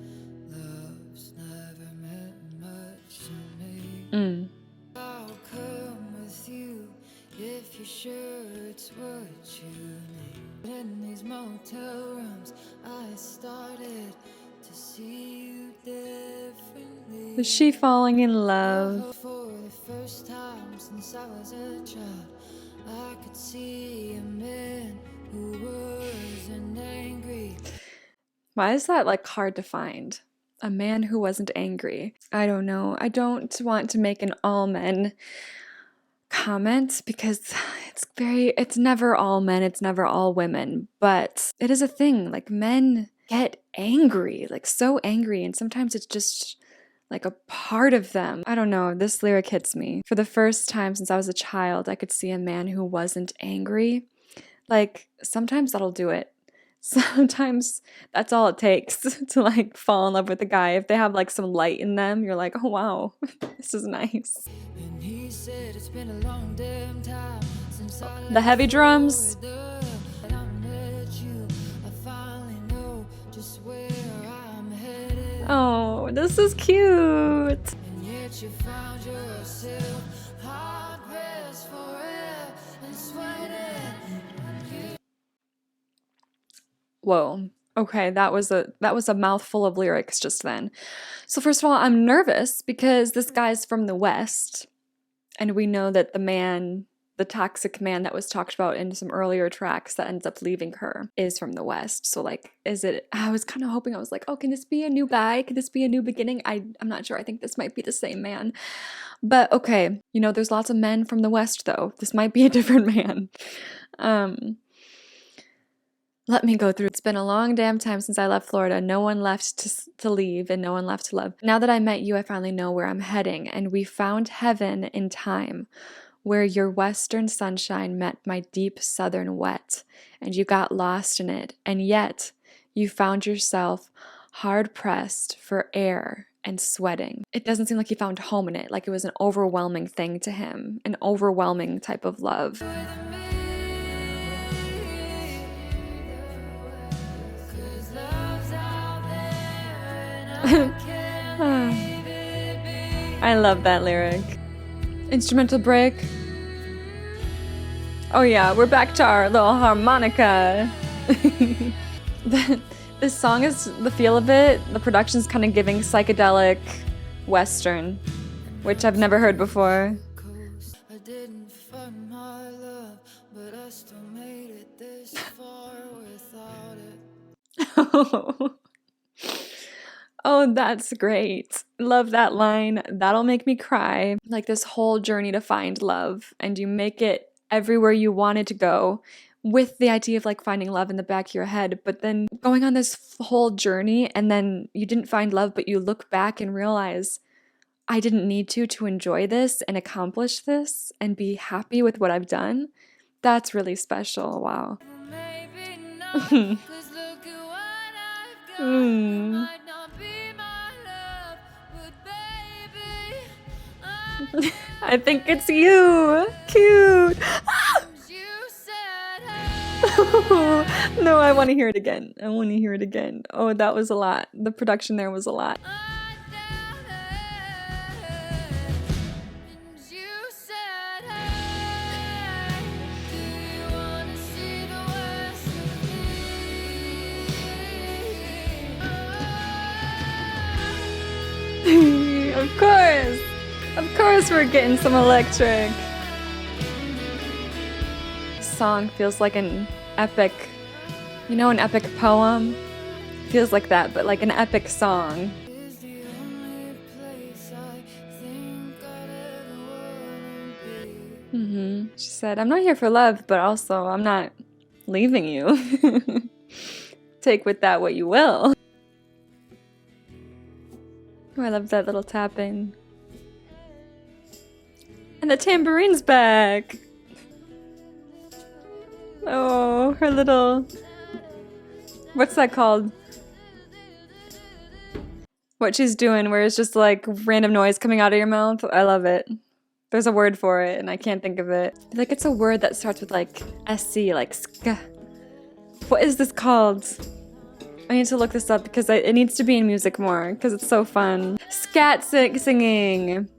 Love's never meant much to me. I'll come with you if you're sure it's what you need. In these motel rooms I started to see you differently. Was she falling in love? For the first time since I was a child, I could see a man who wasn't angry. Why is that like hard to find? A man who wasn't angry. I don't know. I don't want to make an all men comment because it's never all men, it's never all women, but it is a thing. Like, men get angry, like so angry, and sometimes it's just like a part of them. I don't know, this lyric hits me. For the first time since I was a child, I could see a man who wasn't angry. Like, sometimes that'll do it. Sometimes that's all it takes to like fall in love with a guy. If they have like some light in them, you're like, oh wow, this is nice. And he said it's been a long damn time since I The heavy drums. Oh, this is cute. And yet you found yourself hard pressed for it and sweating. Whoa. Okay, that was a mouthful of lyrics just then. So first of all, I'm nervous because this guy's from the West, and we know that the toxic man that was talked about in some earlier tracks that ends up leaving her is from the West. So like, I was kind of hoping, I was like, oh, can this be a new guy? Could this be a new beginning? I'm not sure. I think this might be the same man. But okay, there's lots of men from the West though. This might be a different man. Let me go through. It's been a long damn time since I left Florida. No one left to leave and no one left to love. Now that I met you, I finally know where I'm heading. And we found heaven in time, where your western sunshine met my deep southern wet. And you got lost in it. And yet you found yourself hard pressed for air and sweating. It doesn't seem like he found home in it. Like it was an overwhelming thing to him. An overwhelming type of love. I love that lyric. Instrumental break. Oh yeah, we're back to our little harmonica. This song is, the feel of it, the production's kind of giving psychedelic Western, which I've never heard before. I didn't find my love, but I still made it this far without it. Oh, that's great. Love that line. That'll make me cry. Like this whole journey to find love, and you make it everywhere you wanted to go with the idea of like finding love in the back of your head, but then going on this whole journey and then you didn't find love, but you look back and realize I didn't need to enjoy this and accomplish this and be happy with what I've done. That's really special. Wow. Maybe not, 'cause look at what I've got. Might not be my love, but baby, I think it's you. Cute. you said, hey, No, I want to hear it again. I want to hear it again. Oh, that was a lot. The production there was a lot. I doubt it. And you said, hey, Of course! Of course we're getting some electric! This song feels like an epic, you know, an epic poem? Feels like that, but like an epic song. She said, I'm not here for love, but also I'm not leaving you. Take with that what you will. Oh, I love that little tapping. And the tambourine's back! Oh, her little... What's that called? What she's doing, where it's just like random noise coming out of your mouth. I love it. There's a word for it, and I can't think of it. I feel like it's a word that starts with like SC, like ska. What is this called? I need to look this up because it needs to be in music more because it's so fun. Scat singing.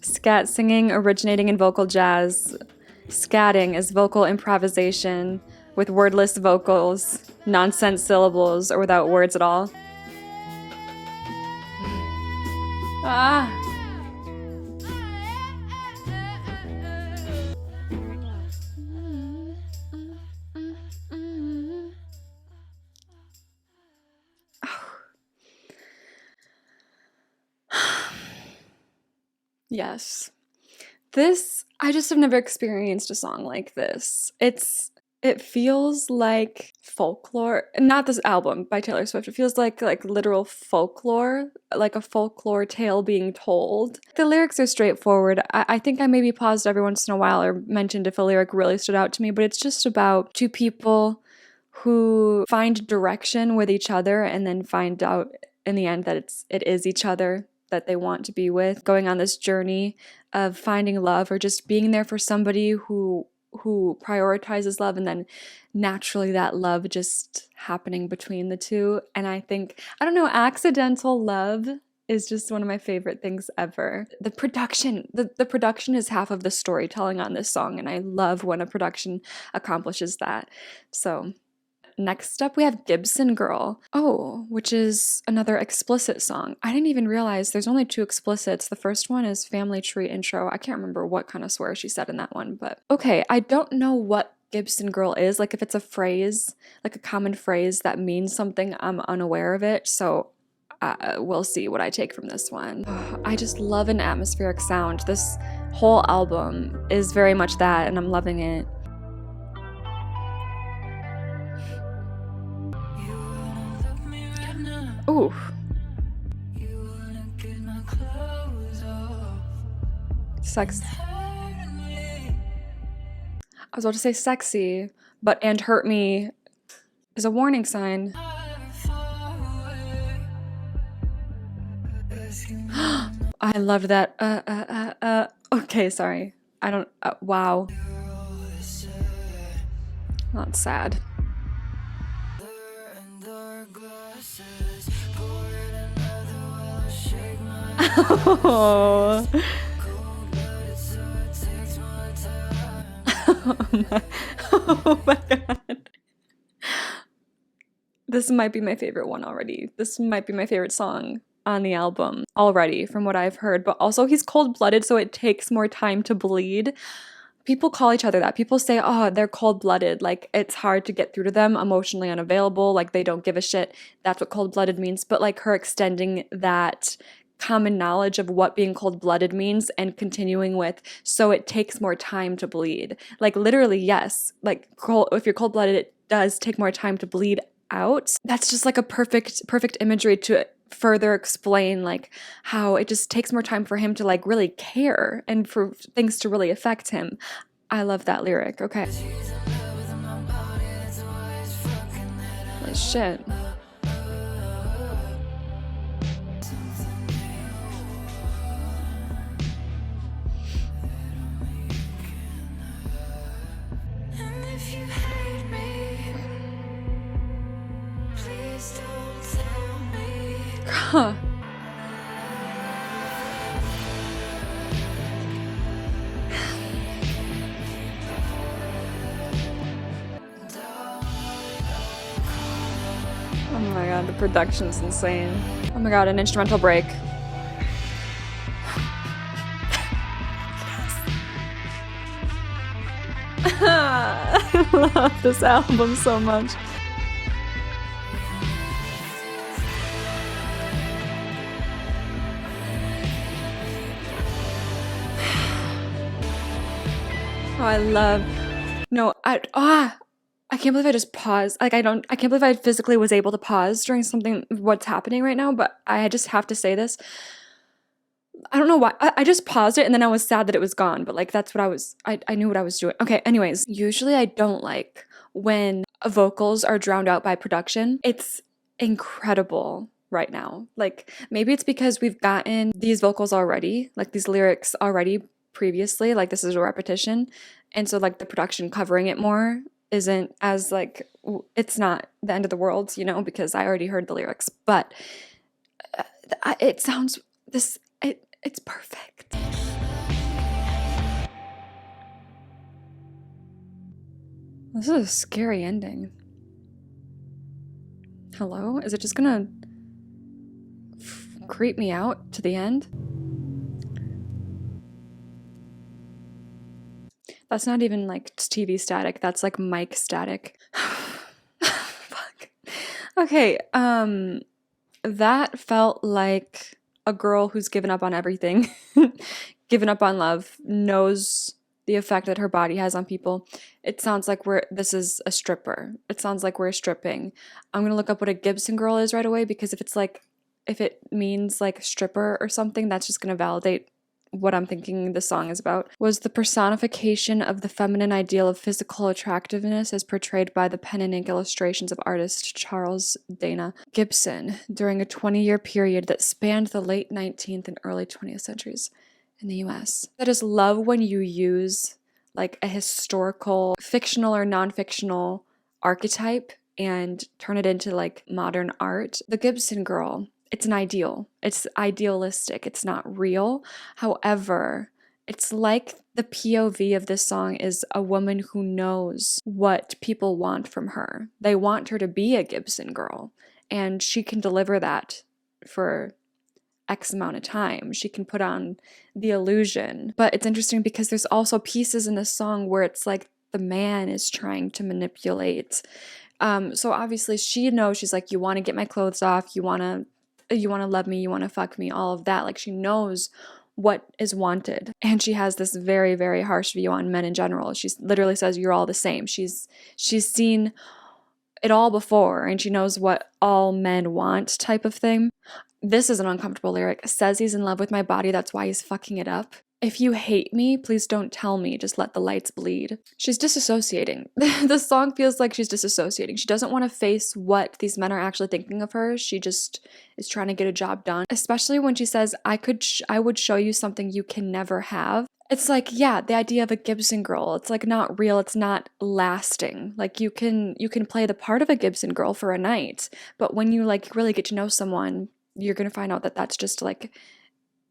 Scat singing originating in vocal jazz. Scatting is vocal improvisation with wordless vocals, nonsense syllables, or without words at all. Ah. Yes. This, I just have never experienced a song like this. It feels like folklore. Not this album by Taylor Swift. It feels like literal folklore, like a folklore tale being told. The lyrics are straightforward. I think I maybe paused every once in a while or mentioned if a lyric really stood out to me, but it's just about two people who find direction with each other and then find out in the end that it is each other that they want to be with, going on this journey of finding love or just being there for somebody who prioritizes love, and then naturally that love just happening between the two. And I think, I don't know, accidental love is just one of my favorite things ever. The production, the production is half of the storytelling on this song, and I love when a production accomplishes that. So next up, we have Gibson Girl. Oh, which is another explicit song. I didn't even realize there's only 2 explicits. The first one is Family Tree Intro. I can't remember what kind of swear she said in that one, but okay, I don't know what Gibson Girl is. Like if it's a phrase, like a common phrase that means something, I'm unaware of it, so we'll see what I take from this one. I just love an atmospheric sound. This whole album is very much that, and I'm loving it. Ooh. Sex. I was about to say sexy, but and hurt me is a warning sign. I loved that. Okay, sorry. I don't, wow. That's sad. Oh. Oh my god. This might be my favorite one already. This might be my favorite song on the album already from what I've heard, but also he's cold-blooded, so it takes more time to bleed. People call each other that. People say, oh, they're cold-blooded. Like, it's hard to get through to them, emotionally unavailable, like they don't give a shit. That's what cold-blooded means. But like her extending that common knowledge of what being cold-blooded means and continuing with, so it takes more time to bleed. Like literally, yes, like if you're cold-blooded, it does take more time to bleed out. That's just like a perfect imagery to further explain like how it just takes more time for him to like really care and for things to really affect him. I love that lyric. Okay. Holy shit. Huh. Oh my god, the production's insane. Oh my god, an instrumental break. love this album so much. Oh, I love. No, I can't believe I just paused. Like I can't believe I physically was able to pause during something what's happening right now, but I just have to say this. I don't know why. I just paused it and then I was sad that it was gone, but like that's what I knew what I was doing. Okay, anyways, usually I don't like when vocals are drowned out by production. It's incredible right now. Like maybe it's because we've gotten these vocals already, like these lyrics already previously, like this is a repetition. And so like the production covering it more isn't as like, it's not the end of the world, you know, because I already heard the lyrics, but it sounds, it's perfect. This is a scary ending. Hello? Is it just gonna creep me out to the end? That's not even like TV static. That's like mic static. Fuck. Okay, that felt like a girl who's given up on everything, given up on love, knows the effect that her body has on people. It sounds like this is a stripper. It sounds like we're stripping. I'm gonna look up what a Gibson Girl is right away, because if it means like stripper or something, that's just gonna validate what I'm thinking the song is about. Was the personification of the feminine ideal of physical attractiveness as portrayed by the pen and ink illustrations of artist Charles Dana Gibson during a 20-year period that spanned the late 19th and early 20th centuries in the US. I just love when you use like a historical, fictional or non-fictional archetype and turn it into like modern art. The Gibson Girl, it's an ideal. It's idealistic. It's not real. However, it's like the POV of this song is a woman who knows what people want from her. They want her to be a Gibson Girl, and she can deliver that for X amount of time. She can put on the illusion. But it's interesting because there's also pieces in this song where it's like the man is trying to manipulate. So obviously she knows, she's like, you want to get my clothes off, you want to love me, you want to fuck me, all of that. Like she knows what is wanted. And she has this very, very harsh view on men in general. She literally says, you're all the same. She's seen it all before, and she knows what all men want type of thing. This is an uncomfortable lyric. Says he's in love with my body, that's why he's fucking it up. If you hate me, please don't tell me, just let the lights bleed. She's disassociating. The song feels like she's disassociating. She doesn't want to face what these men are actually thinking of her. She just is trying to get a job done. Especially when she says, I would show you something you can never have. It's like, yeah, the idea of a Gibson Girl, it's like not real, it's not lasting. Like you can play the part of a Gibson Girl for a night, but when you like really get to know someone, you're gonna find out that that's just like,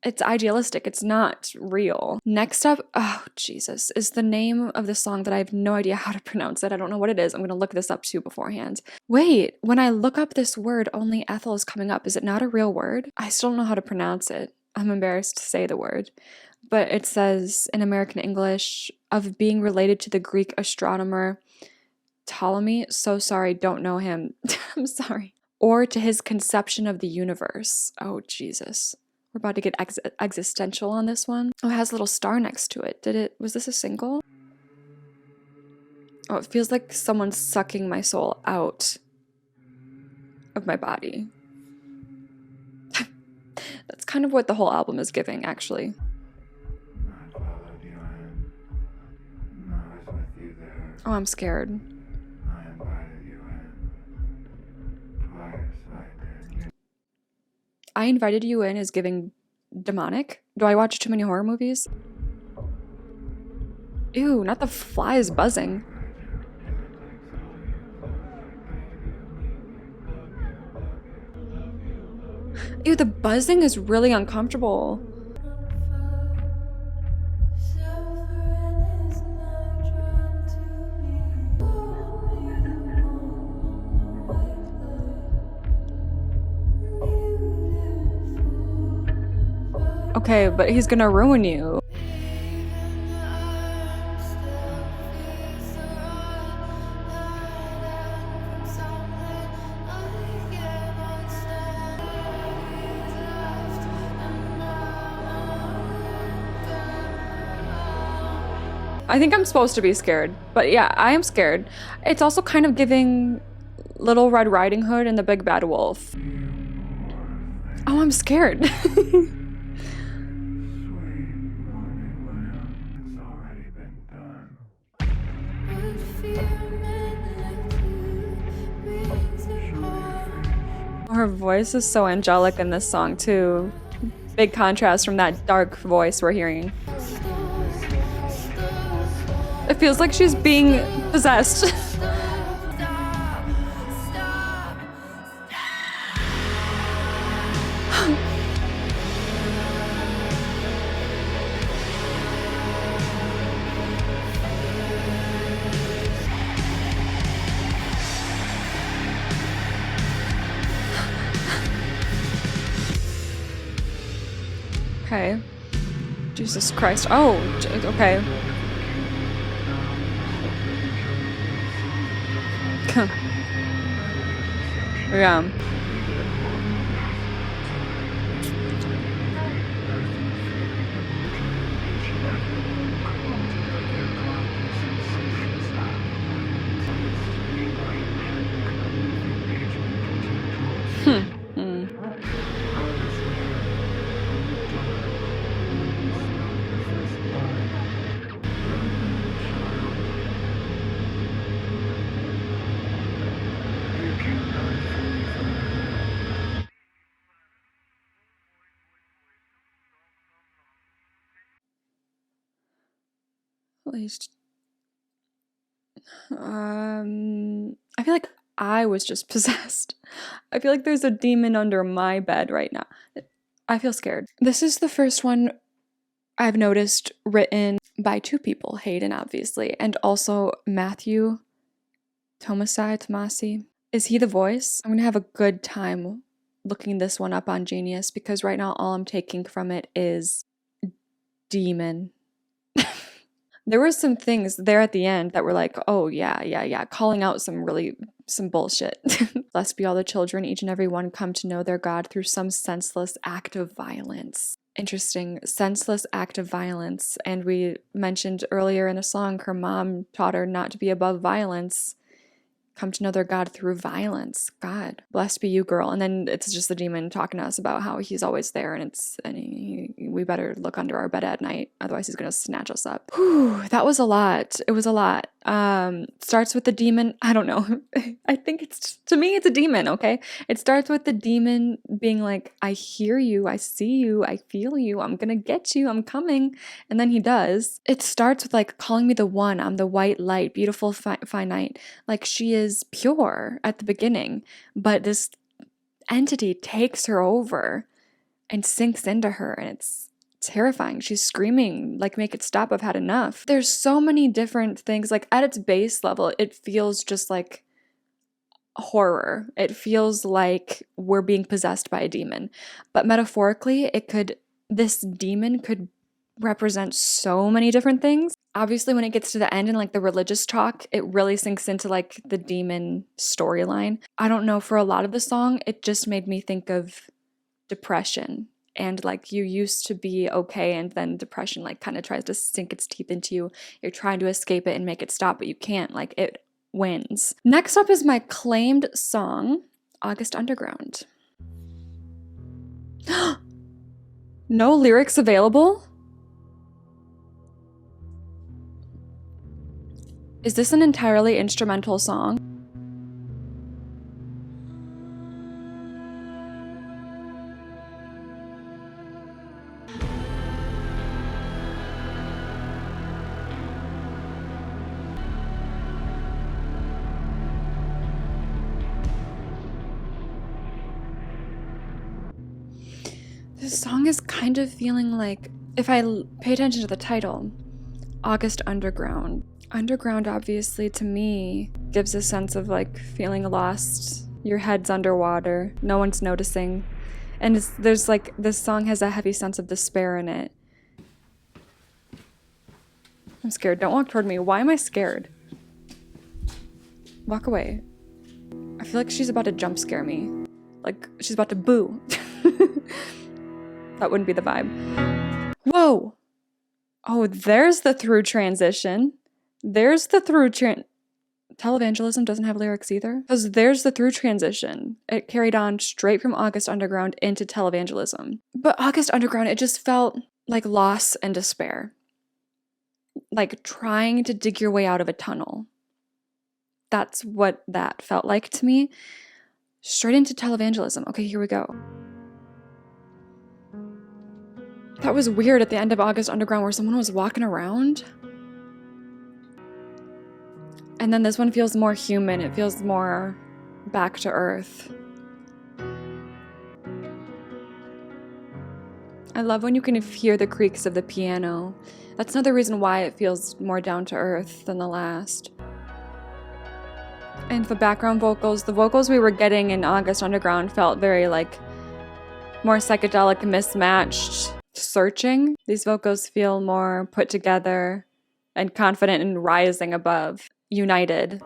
it's idealistic. It's not real. Next up, oh Jesus, is the name of the song that I have no idea how to pronounce it. I don't know what it is. I'm gonna look this up too beforehand. Wait, when I look up this word, only Ethel is coming up. Is it not a real word? I still don't know how to pronounce it. I'm embarrassed to say the word. But it says in American English, of being related to the Greek astronomer Ptolemaea. So sorry, don't know him. I'm sorry. Or to his conception of the universe. Oh Jesus. We're about to get existential on this one. Oh, it has a little star next to it. Was this a single? Oh, it feels like someone's sucking my soul out of my body. That's kind of what the whole album is giving, actually. Oh, I'm scared. I invited you in is giving demonic. Do I watch too many horror movies? Ew, not the flies buzzing. Ew, the buzzing is really uncomfortable. Okay, but he's gonna ruin you. I think I'm supposed to be scared, but yeah, I am scared. It's also kind of giving Little Red Riding Hood and the Big Bad Wolf. Oh, I'm scared. Her voice is so angelic in this song too. Big contrast from that dark voice we're hearing. It feels like she's being possessed. Okay. Jesus Christ. Oh, okay. Yeah. At least. I feel like I was just possessed. I feel like there's a demon under my bed right now. I feel scared. This is the first one I've noticed written by two people, Hayden obviously, and also Matthew Tomasi. Is he the voice? I'm gonna have a good time looking this one up on Genius because right now all I'm taking from it is demon. There were some things there at the end that were like, oh yeah, calling out some bullshit. Blessed be all the children, each and every one come to know their God through some senseless act of violence. Interesting, senseless act of violence. And we mentioned earlier in a song, her mom taught her not to be above violence. Come to know their God through violence. God, blessed be you, girl. And then it's just the demon talking to us about how he's always there, and we better look under our bed at night, otherwise he's gonna snatch us up. Whew, that was a lot. It was a lot. Starts with the demon. I don't know. I think to me it's a demon. Okay, it starts with the demon being like, "I hear you. I see you. I feel you. I'm gonna get you. I'm coming." And then he does. It starts with like calling me the one. I'm the white light, beautiful finite. Like she is pure at the beginning, but this entity takes her over and sinks into her, and it's terrifying. She's screaming like, make it stop, I've had enough. There's so many different things. Like at its base level, it feels just like horror. It feels like we're being possessed by a demon, but metaphorically this demon could represent so many different things. Obviously, when it gets to the end and like the religious talk, it really sinks into like the demon storyline. I don't know, for a lot of the song, it just made me think of depression. And like you used to be okay, and then depression like kind of tries to sink its teeth into you. You're trying to escape it and make it stop, but you can't. Like it wins. Next up is my claimed song, August Underground. No lyrics available? Is this an entirely instrumental song? This song is kind of feeling like, if I pay attention to the title, August Underground. Underground, obviously, to me, gives a sense of like feeling lost. Your head's underwater. No one's noticing. And there's like, this song has a heavy sense of despair in it. I'm scared. Don't walk toward me. Why am I scared? Walk away. I feel like she's about to jump scare me. Like she's about to boo. That wouldn't be the vibe. Whoa! Oh, there's the through transition. There's the through Televangelism doesn't have lyrics either. Because there's the through transition. It carried on straight from August Underground into Televangelism. But August Underground, it just felt like loss and despair. Like trying to dig your way out of a tunnel. That's what that felt like to me. Straight into Televangelism. Okay, here we go. That was weird at the end of August Underground where someone was walking around. And then this one feels more human. It feels more back to earth. I love when you can hear the creaks of the piano. That's another reason why it feels more down to earth than the last. And the background vocals, the vocals we were getting in August Underground felt very like more psychedelic, mismatched, searching. These vocals feel more put together and confident and rising above, united.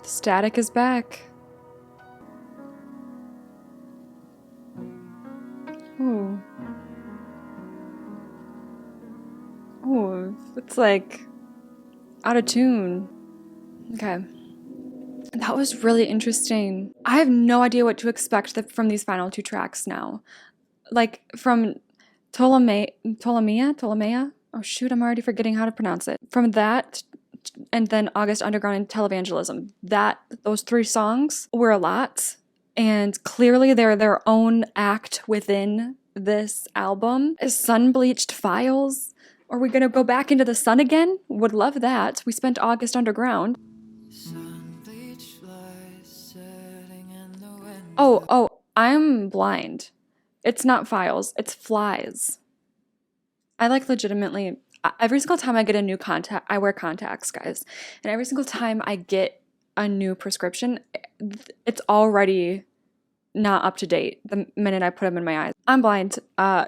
Static is back. Ooh. Ooh, it's like out of tune. Okay. That was really interesting. I have no idea what to expect from these final two tracks now. Like from Ptolemaea? Oh shoot, I'm already forgetting how to pronounce it. From that and then August Underground and Televangelism. Those three songs were a lot. And clearly they're their own act within this album. Sun Bleached Files. Are we gonna go back into the sun again? Would love that. We spent August Underground. Oh, I'm blind. It's not files, it's flies. I like legitimately, every single time I get a new contact, I wear contacts, guys. And every single time I get a new prescription, it's already not up to date the minute I put them in my eyes. I'm blind.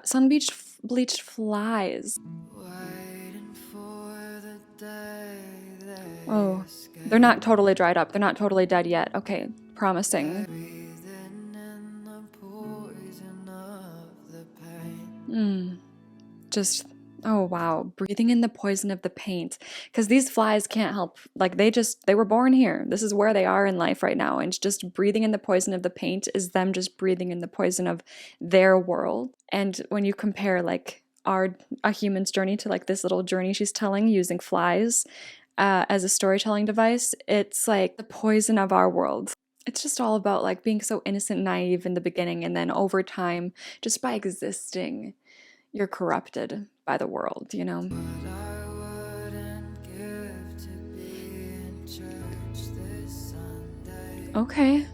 Sun bleached flies. Oh, they're not totally dried up. They're not totally dead yet. Okay, promising. Just, oh wow, breathing in the poison of the paint. Because these flies can't help, like they were born here. This is where they are in life right now. And just breathing in the poison of the paint is them just breathing in the poison of their world. And when you compare like a human's journey to like this little journey she's telling using flies as a storytelling device, it's like the poison of our world. It's just all about like being so innocent and naive in the beginning, and then over time, just by existing, you're corrupted by the world, you know? Okay.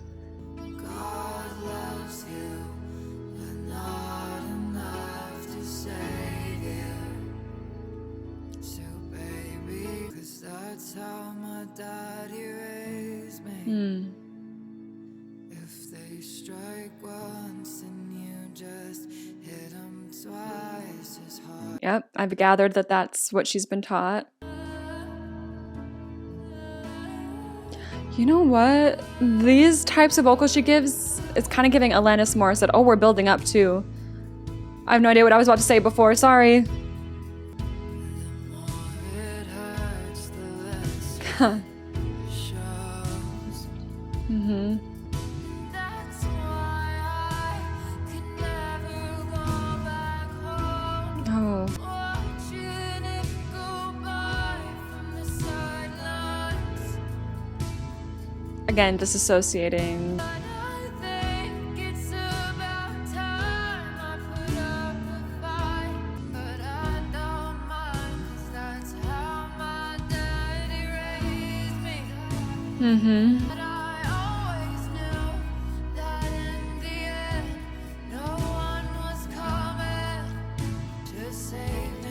If they strike once and you just hit them twice as hard. Yep, I've gathered that that's what she's been taught. You know what? These types of vocals she gives, it's kind of giving Alanis Morissette. Oh, we're building up too. I have no idea what I was about to say before. Sorry. Oh. Again, disassociating.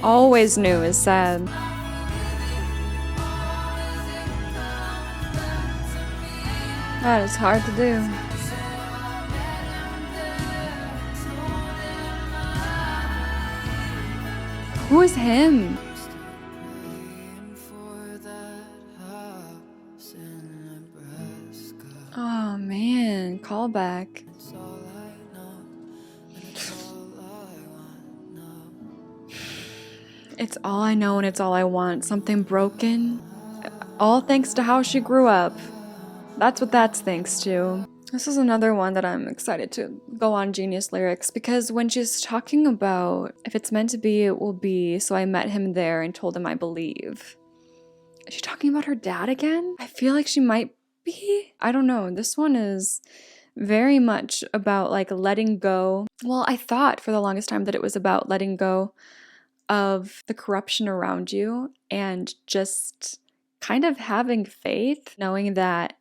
Always knew is sad. That is hard to do. Who is him? Oh man, callback. It's all I know and it's all I want. Something broken. All thanks to how she grew up. That's what that's thanks to. This is another one that I'm excited to go on Genius Lyrics, because when she's talking about if it's meant to be, it will be, so I met him there and told him I believe. Is she talking about her dad again? I feel like she might be. I don't know. This one is very much about like letting go. Well, I thought for the longest time that it was about letting go of the corruption around you and just kind of having faith, knowing that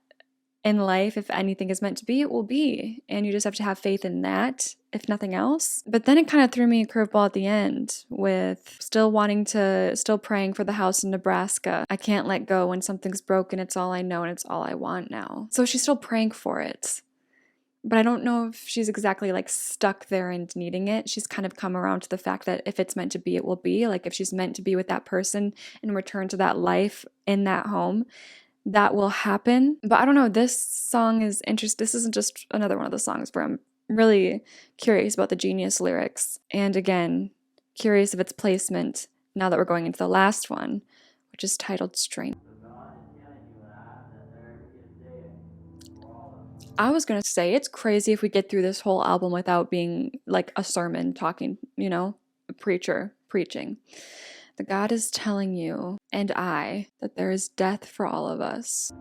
in life, if anything is meant to be, it will be. And you just have to have faith in that, if nothing else. But then it kind of threw me a curveball at the end with still praying for the house in Nebraska. I can't let go. When something's broken, it's all I know and it's all I want now. So she's still praying for it. But I don't know if she's exactly like stuck there and needing it. She's kind of come around to the fact that if it's meant to be, it will be. Like if she's meant to be with that person and return to that life in that home, that will happen. But I don't know, this song is interesting. This isn't just another one of the songs where I'm really curious about the Genius lyrics. And again, curious of its placement now that we're going into the last one, which is titled Strange. I was going to say, it's crazy if we get through this whole album without being like a sermon talking, a preacher preaching. The God is telling you and I that there is death for all of us.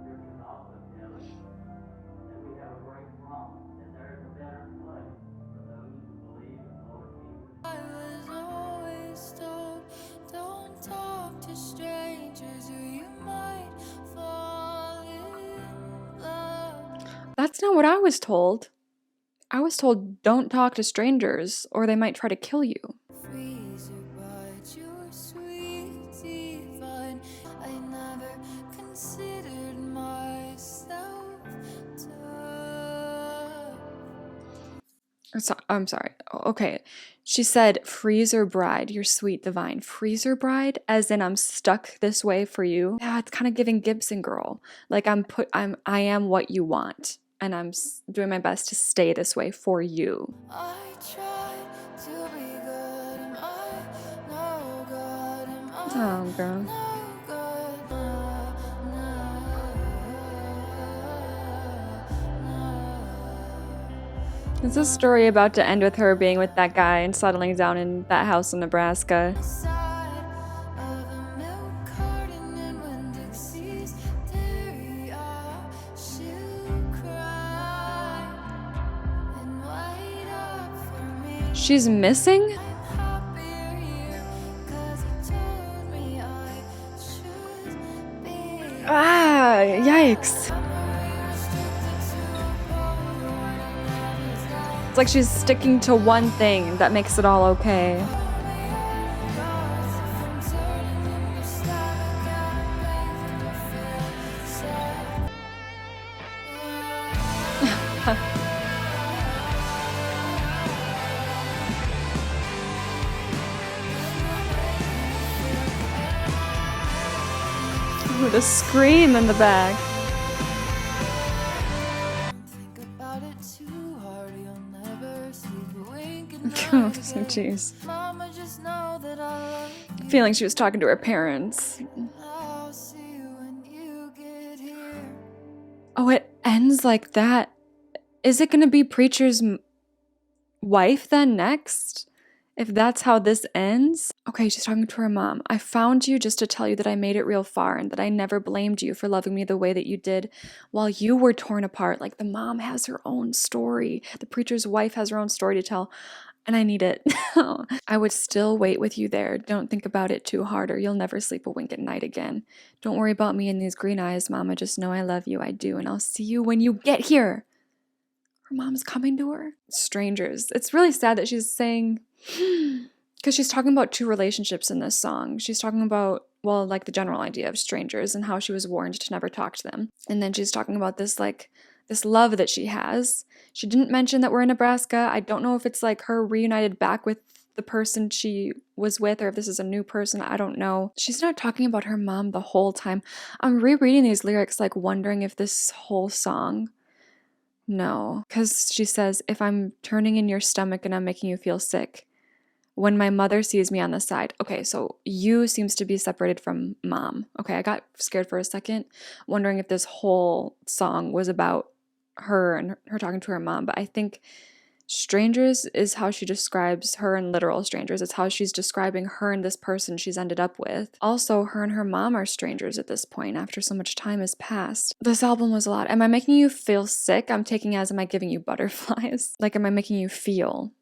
I was always told, don't talk to strangers or you might fall in love. That's not what I was told. I was told, don't talk to strangers or they might try to kill you. Freezer bite, you're sweet divine. I never considered myself tough. I'm sorry. Okay. She said, freezer bride, you're sweet divine. Freezer bride, as in I'm stuck this way for you. Yeah, it's kind of giving Gibson Girl. Like I am what you want. And I'm doing my best to stay this way for you. I tried to be good, am I no good, am I Oh, girl. no good, Is this story about to end with her being with that guy and settling down in that house in Nebraska? side of a milk carton, and when Dixie's dairy out, she'll cry and wait up for me. She's missing? I'm happier here, 'cause he told me I should be. Ah, yikes. It's like she's sticking to one thing that makes it all okay. Ooh, the scream in the back. Think about it too hard, you'll never sleep a wink at Oh, night again. jeez. Mama, just know that I love you. Feeling she was talking to her parents. I'll see you when you get here. Oh, it ends like that. Is it going to be Preacher's wife then next? If that's how this ends? Okay, she's talking to her mom. I found you just to tell you that I made it real far and that I never blamed you for loving me the way that you did while you were torn apart. Like the mom has her own story. The preacher's wife has her own story to tell. And I need it. I would still wait with you there. Don't think about it too hard or you'll never sleep a wink at night again. Don't worry about me and these green eyes, Mama. Just know I love you. I do. And I'll see you when you get here. Her mom's coming to her. Strangers. It's really sad that she's saying, because she's talking about two relationships in this song. She's talking about, well, like the general idea of strangers and how she was warned to never talk to them. And then she's talking about this, like, this love that she has. She didn't mention that we're in Nebraska. I don't know if it's like her reunited back with the person she was with or if this is a new person. I don't know. She's not talking about her mom the whole time. I'm rereading these lyrics, like wondering if this whole song. No, because she says, if I'm turning in your stomach and I'm making you feel sick, When my mother sees me on the side. Okay, so you seems to be separated from mom. Okay, I got scared for a second, wondering if this whole song was about her and her talking to her mom, but I think strangers is how she describes her and literal strangers. It's how she's describing her and this person she's ended up with. Also, her and her mom are strangers at this point after so much time has passed. This album was a lot. Am I making you feel sick? I'm taking as, am I giving you butterflies? Like, am I making you feel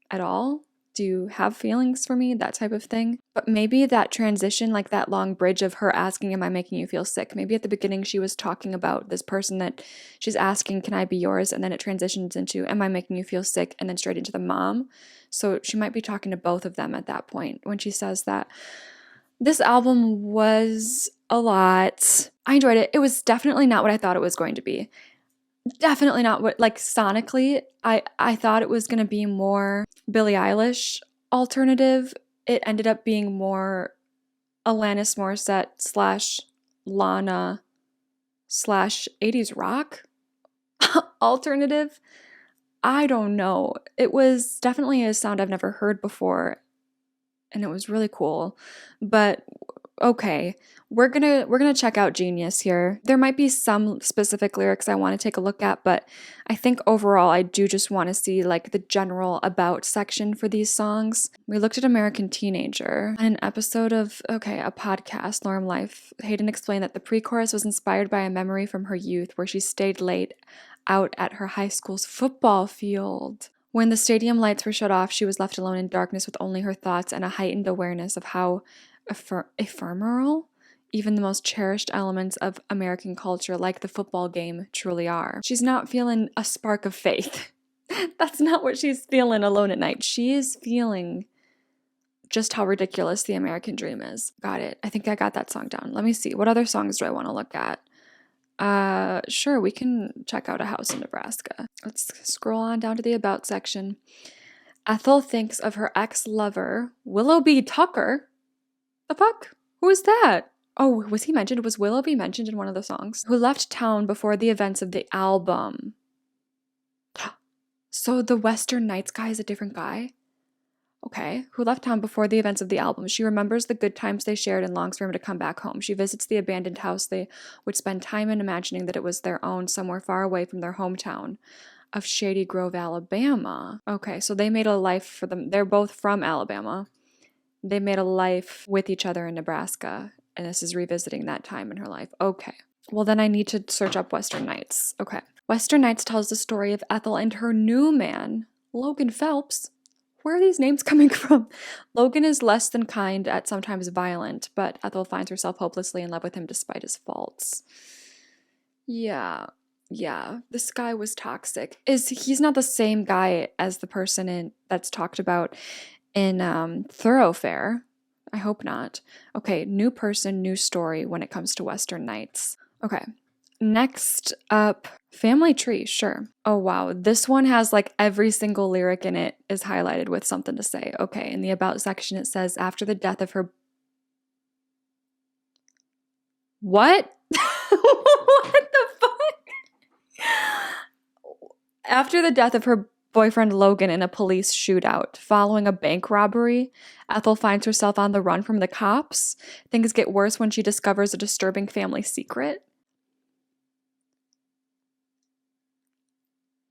at all? Do you have feelings for me? That type of thing. But maybe that transition, like that long bridge of her asking, am I making you feel sick? Maybe at the beginning she was talking about this person that she's asking, can I be yours? And then it transitions into, am I making you feel sick? And then straight into the mom. So she might be talking to both of them at that point when she says that. This album was a lot. I enjoyed it. It was definitely not what I thought it was going to be. Definitely not what, like, sonically, I thought it was going to be more Billie Eilish alternative. It ended up being more Alanis Morissette slash Lana slash 80s rock alternative. I don't know. It was definitely a sound I've never heard before, and it was really cool. But okay, we're gonna check out Genius here. There might be some specific lyrics I want to take a look at, but I think overall I do just want to see like the general about section for these songs. We looked at American Teenager. On an episode of, a podcast, Lorem Life, Hayden explained that the pre-chorus was inspired by a memory from her youth where she stayed late out at her high school's football field. When the stadium lights were shut off, she was left alone in darkness with only her thoughts and a heightened awareness of how ephemeral even the most cherished elements of American culture, like the football game, truly are. She's not feeling a spark of faith. That's not what she's feeling alone at night. She is feeling just how ridiculous the American dream is. Got it. I think I got that song down. Let me see. What other songs do I want to look at? Sure, we can check out A House in Nebraska. Let's scroll on down to the About section. Ethel thinks of her ex-lover, Willoughby Tucker. The fuck? Who is that? Oh, was he mentioned? Was Willoughby mentioned in one of the songs? Who left town before the events of the album. So the Western Nights guy is a different guy? Okay. Who left town before the events of the album. She remembers the good times they shared and longs for him to come back home. She visits the abandoned house they would spend time in, imagining that it was their own, somewhere far away from their hometown of Shady Grove, Alabama. Okay, so they made a life for them. They're both from Alabama. They made a life with each other in Nebraska, and this is revisiting that time in her life. Okay. Well, then I need to search up Western Nights. Okay. Western Nights tells the story of Ethel and her new man, Logan Phelps. Where are these names coming from? Logan is less than kind, at sometimes violent, but Ethel finds herself hopelessly in love with him despite his faults. Yeah, this guy was toxic. He's not the same guy as the person that's talked about in Thoroughfare? I hope not. Okay, new person, new story when it comes to Western Nights. Okay, next up, Family Tree, sure. Oh wow, this one has like every single lyric in it is highlighted with something to say. Okay, in the About section it says, after the death of her... What? What the fuck? After the death of her boyfriend Logan in a police shootout following a bank robbery, Ethel finds herself on the run from the cops. Things get worse when she discovers a disturbing family secret.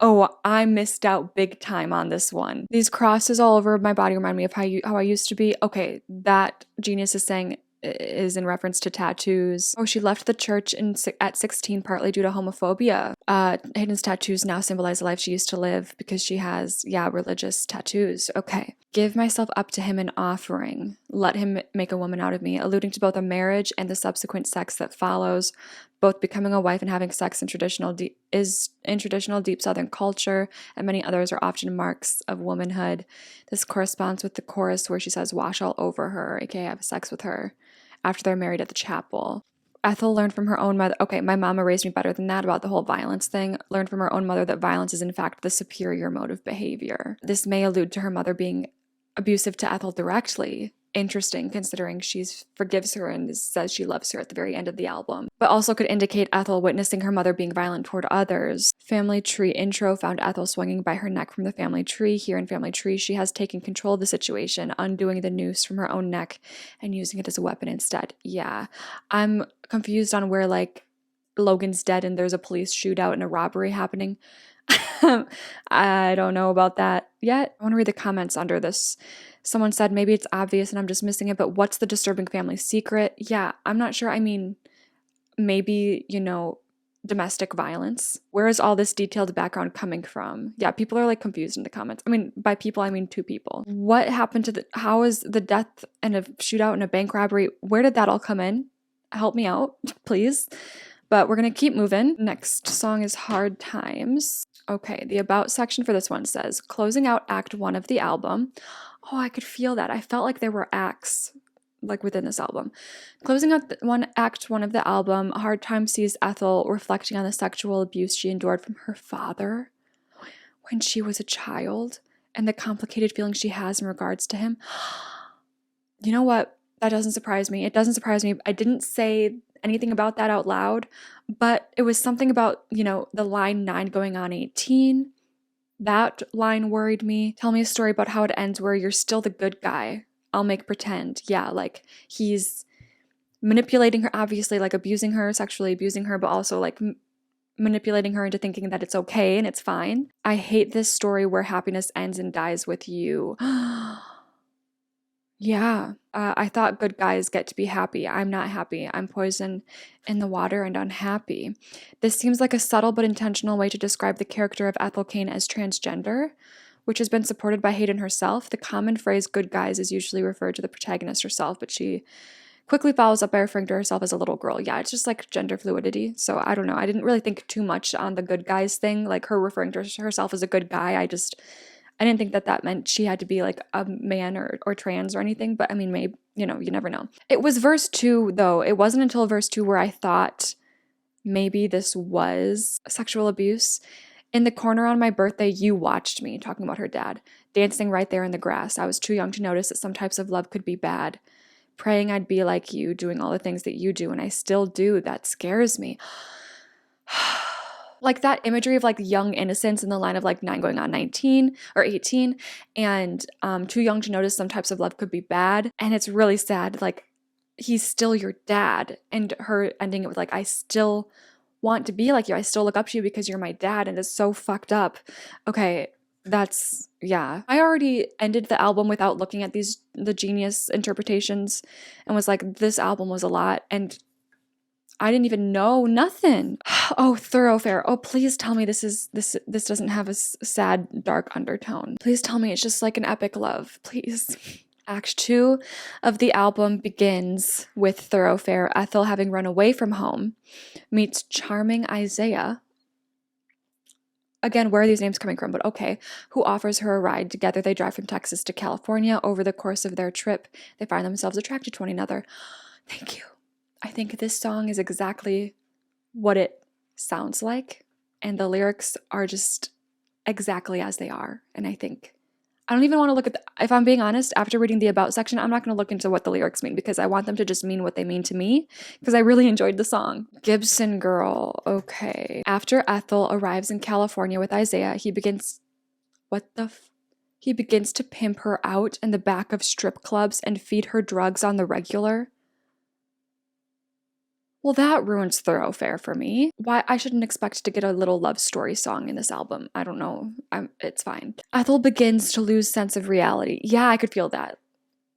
Oh, I missed out big time on this one. These crosses all over my body remind me of how I used to be. Okay, that Genius is saying is in reference to tattoos. Oh, she left the church at 16 partly due to homophobia. Hayden's tattoos now symbolize the life she used to live because she has, religious tattoos. Okay. Give myself up to him in offering. Let him make a woman out of me, alluding to both a marriage and the subsequent sex that follows. Both becoming a wife and having sex in traditional deep Southern culture, and many others are often marks of womanhood. This corresponds with the chorus where she says, wash all over her, aka have sex with her, after they're married at the chapel. Ethel learned from her own mother, my mama raised me better than that about the whole violence thing, learned from her own mother that violence is in fact the superior mode of behavior. This may allude to her mother being abusive to Ethel directly. Interesting, considering she forgives her and says she loves her at the very end of the album. But also could indicate Ethel witnessing her mother being violent toward others. Family tree intro found Ethel swinging by her neck from the family tree. Here in family tree, she has taken control of the situation, undoing the noose from her own neck and using it as a weapon instead. Yeah, I'm confused on where, like, Logan's dead and there's a police shootout and a robbery happening. I don't know about that yet. I want to read the comments under this. Someone said, maybe it's obvious and I'm just missing it, but what's the disturbing family secret? Yeah, I'm not sure. I mean, maybe, domestic violence. Where is all this detailed background coming from? Yeah, people are like confused in the comments. I mean, by people, I mean 2 people. What happened to how is the death and a shootout and a bank robbery? Where did that all come in? Help me out, please. But we're going to keep moving. Next song is Hard Times. Okay, the about section for this one says, closing out Act 1 of the album. Oh, I could feel that. I felt like there were acts like within this album. Closing out Act 1 of the album, Hard Times sees Ethel reflecting on the sexual abuse she endured from her father when she was a child and the complicated feelings she has in regards to him. You know what? That doesn't surprise me. It doesn't surprise me. I didn't say anything about that out loud, but it was something about, the line 9 going on 18. That line worried me. Tell me a story about how it ends where you're still the good guy. I'll make pretend. Yeah, like he's manipulating her, obviously, like abusing her, sexually abusing her, but also like manipulating her into thinking that it's okay and it's fine. I hate this story where happiness ends and dies with you. Yeah, I thought good guys get to be happy. I'm not happy. I'm poison in the water and unhappy. This seems like a subtle but intentional way to describe the character of Ethel Cain as transgender, which has been supported by Hayden herself. The common phrase good guys is usually referred to the protagonist herself, but she quickly follows up by referring to herself as a little girl. Yeah, it's just like gender fluidity. So I don't know. I didn't really think too much on the good guys thing, like her referring to herself as a good guy. I didn't think that meant she had to be like a man or trans or anything, but I mean, maybe, you never know. It was verse 2 though. It wasn't until verse 2 where I thought maybe this was sexual abuse. In the corner on my birthday, you watched me, talking about her dad, dancing right there in the grass. I was too young to notice that some types of love could be bad. Praying I'd be like you, doing all the things that you do, and I still do. That scares me. Like that imagery of like young innocence in the line of like 9 going on 19 or 18 and too young to notice some types of love could be bad. And it's really sad. Like he's still your dad, and her ending it with like, I still want to be like you. I still look up to you because you're my dad, and it's so fucked up. Okay, yeah. I already ended the album without looking at the Genius interpretations and was like, this album was a lot, and I didn't even know nothing. Oh, Thoroughfare. Oh, please tell me this doesn't have a sad, dark undertone. Please tell me it's just like an epic love, please. Act 2 of the album begins with Thoroughfare, Ethel having run away from home, meets charming Isaiah. Again, where are these names coming from? But okay, who offers her a ride. Together they drive from Texas to California. Over the course of their trip, they find themselves attracted to one another. Thank you. I think this song is exactly what it sounds like, and the lyrics are just exactly as they are. And I don't even want to look at if I'm being honest, after reading the about section, I'm not going to look into what the lyrics mean because I want them to just mean what they mean to me because I really enjoyed the song. Gibson Girl. Okay. After Ethel arrives in California with Isaiah, he begins to pimp her out in the back of strip clubs and feed her drugs on the regular. Well, that ruins Thoroughfare for me. Why I shouldn't expect to get a little love story song in this album. I don't know. It's fine. Ethel begins to lose sense of reality. Yeah, I could feel that.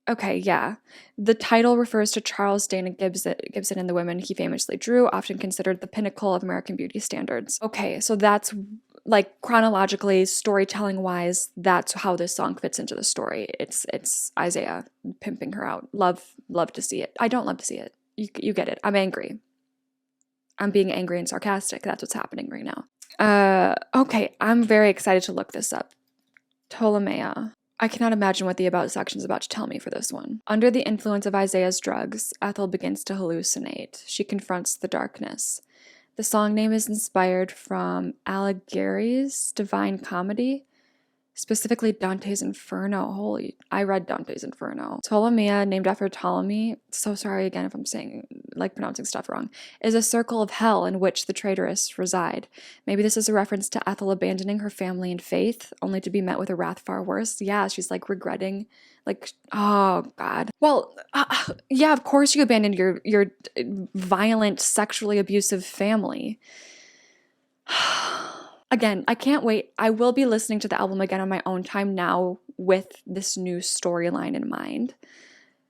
Okay, yeah. The title refers to Charles Dana Gibson and the women he famously drew, often considered the pinnacle of American beauty standards. Okay, so that's like chronologically, storytelling-wise, that's how this song fits into the story. It's Isaiah pimping her out. Love to see it. I don't love to see it. You get it. I'm angry. I'm being angry and sarcastic. That's what's happening right now. Okay, I'm very excited to look this up. Ptolemaea. I cannot imagine what the about section is about to tell me for this one. Under the influence of Isaiah's drugs, Ethel begins to hallucinate. She confronts the darkness. The song name is inspired from Alighieri's Divine Comedy. Specifically Dante's Inferno. I read Dante's Inferno. Ptolemaea, named after Ptolemy, so sorry again if I'm pronouncing stuff wrong, is a circle of hell in which the traitorous reside. Maybe this is a reference to Ethel abandoning her family and faith, only to be met with a wrath far worse. Yeah, she's like regretting, like, oh God. Well, yeah, of course you abandoned your violent, sexually abusive family. Again, I can't wait. I will be listening to the album again on my own time now with this new storyline in mind,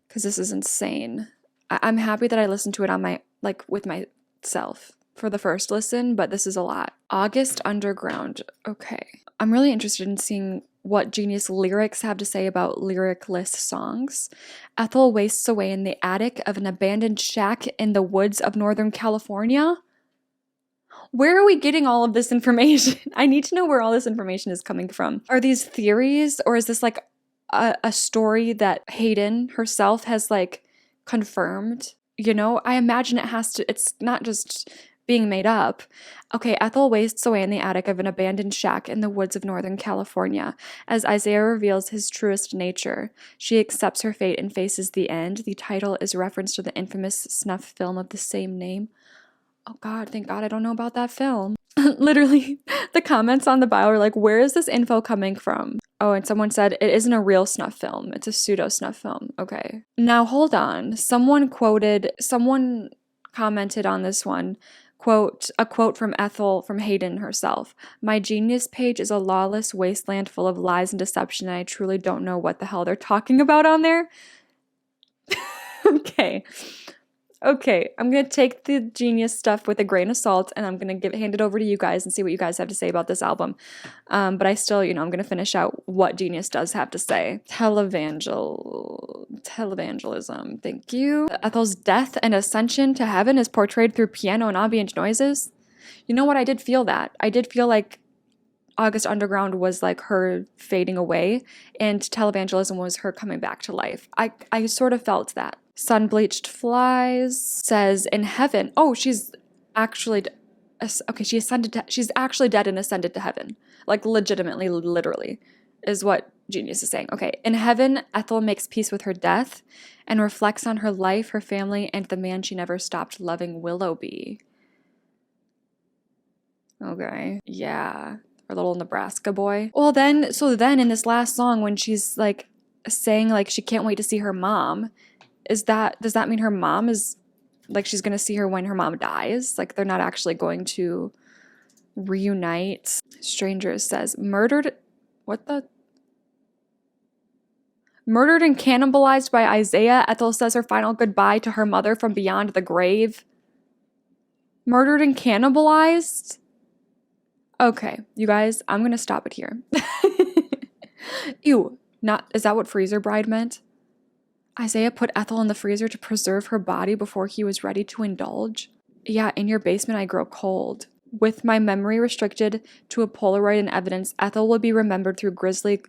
because this is insane. I'm happy that I listened to it with myself for the first listen, but this is a lot. August Underground. Okay. I'm really interested in seeing what Genius lyrics have to say about lyricless songs. Ethel wastes away in the attic of an abandoned shack in the woods of Northern California. Where are we getting all of this information? I need to know where all this information is coming from. Are these theories, or is this like a story that Hayden herself has like confirmed? You know, I imagine it's not just being made up. Okay, Ethel wastes away in the attic of an abandoned shack in the woods of Northern California. As Isaiah reveals his truest nature, she accepts her fate and faces the end. The title is a reference to the infamous snuff film of the same name. Oh God, thank God I don't know about that film. Literally, the comments on the bio are like, where is this info coming from? Oh, and someone said, it isn't a real snuff film. It's a pseudo snuff film. Okay. Now, hold on. Someone commented on this one, a quote from Ethel, from Hayden herself. My Genius page is a lawless wasteland full of lies and deception, and I truly don't know what the hell they're talking about on there. Okay, I'm going to take the Genius stuff with a grain of salt, and I'm going to hand it over to you guys and see what you guys have to say about this album. But I still, I'm going to finish out what Genius does have to say. Televangelism, thank you. Ethel's death and ascension to heaven is portrayed through piano and ambient noises. You know what? I did feel that. I did feel like August Underground was like her fading away, and Televangelism was her coming back to life. I sort of felt that. Bleached Flies says in heaven. Oh, she's actually she's actually dead and ascended to heaven. Like legitimately, literally, is what Genius is saying. Okay, in heaven, Ethel makes peace with her death and reflects on her life, her family, and the man she never stopped loving, Willoughby. Okay, yeah. Our little Nebraska boy. Well, then in this last song, when she's like saying like she can't wait to see her mom, does that mean her mom is like she's gonna see her when her mom dies? Like they're not actually going to reunite? Strangers says murdered and cannibalized by Isaiah, Ethel says her final goodbye to her mother from beyond the grave. Murdered and cannibalized? Okay, you guys, I'm gonna stop it here. Ew, is that what freezer bride meant? Isaiah put Ethel in the freezer to preserve her body before he was ready to indulge. Yeah, in your basement I grow cold. With my memory restricted to a Polaroid and evidence, Ethel will be remembered through grisly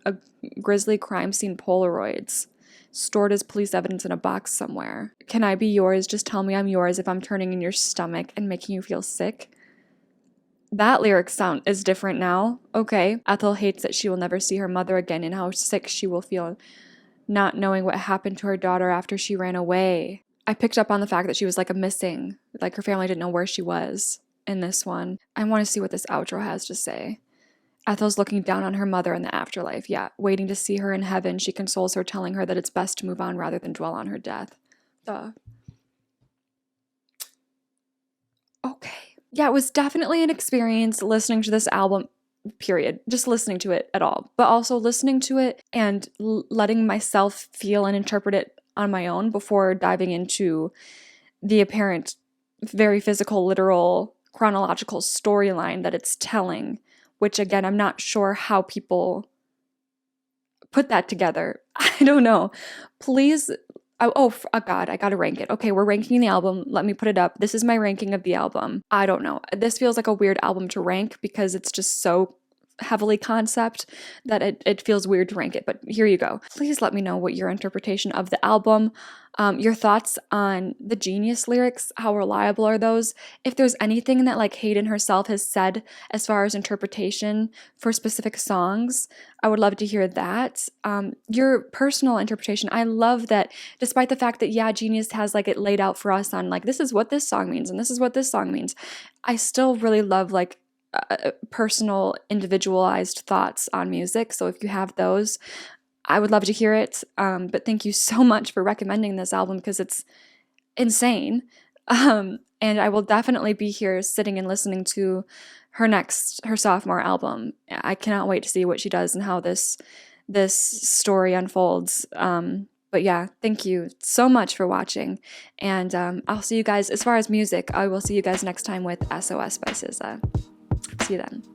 crime scene Polaroids, stored as police evidence in a box somewhere. Can I be yours? Just tell me I'm yours if I'm turning in your stomach and making you feel sick. That lyric sound is different now. Okay. Ethel hates that she will never see her mother again and how sick she will feel not knowing what happened to her daughter after she ran away. I picked up on the fact that she was like a missing, like her family didn't know where she was in this one. I want to see what this outro has to say. Ethel's looking down on her mother in the afterlife. Yeah, waiting to see her in heaven. She consoles her, telling her that it's best to move on rather than dwell on her death. Okay. Yeah, it was definitely an experience listening to this album. Period. Just listening to it at all, but also listening to it and letting myself feel and interpret it on my own before diving into the apparent, very physical, literal, chronological storyline that it's telling, which again, I'm not sure how people put that together. I don't know. Please. Oh God, I gotta rank it. Okay, we're ranking the album. Let me put it up. This is my ranking of the album. I don't know. This feels like a weird album to rank because it's just so heavily concept that it feels weird to rank it, but here you go. Please let me know what your interpretation of the album, your thoughts on the Genius lyrics, how reliable are those? If there's anything that like Hayden herself has said as far as interpretation for specific songs, I would love to hear that. Your personal interpretation, I love that despite the fact that, yeah, Genius has like it laid out for us on like, this is what this song means and this is what this song means. I still really love like personal, individualized thoughts on music. So if you have those, I would love to hear it. But thank you so much for recommending this album because it's insane. And I will definitely be here sitting and listening to her sophomore album. I cannot wait to see what she does and how this story unfolds. But yeah, thank you so much for watching. And I'll see you guys, as far as music, I will see you guys next time with SOS by SZA. See you then.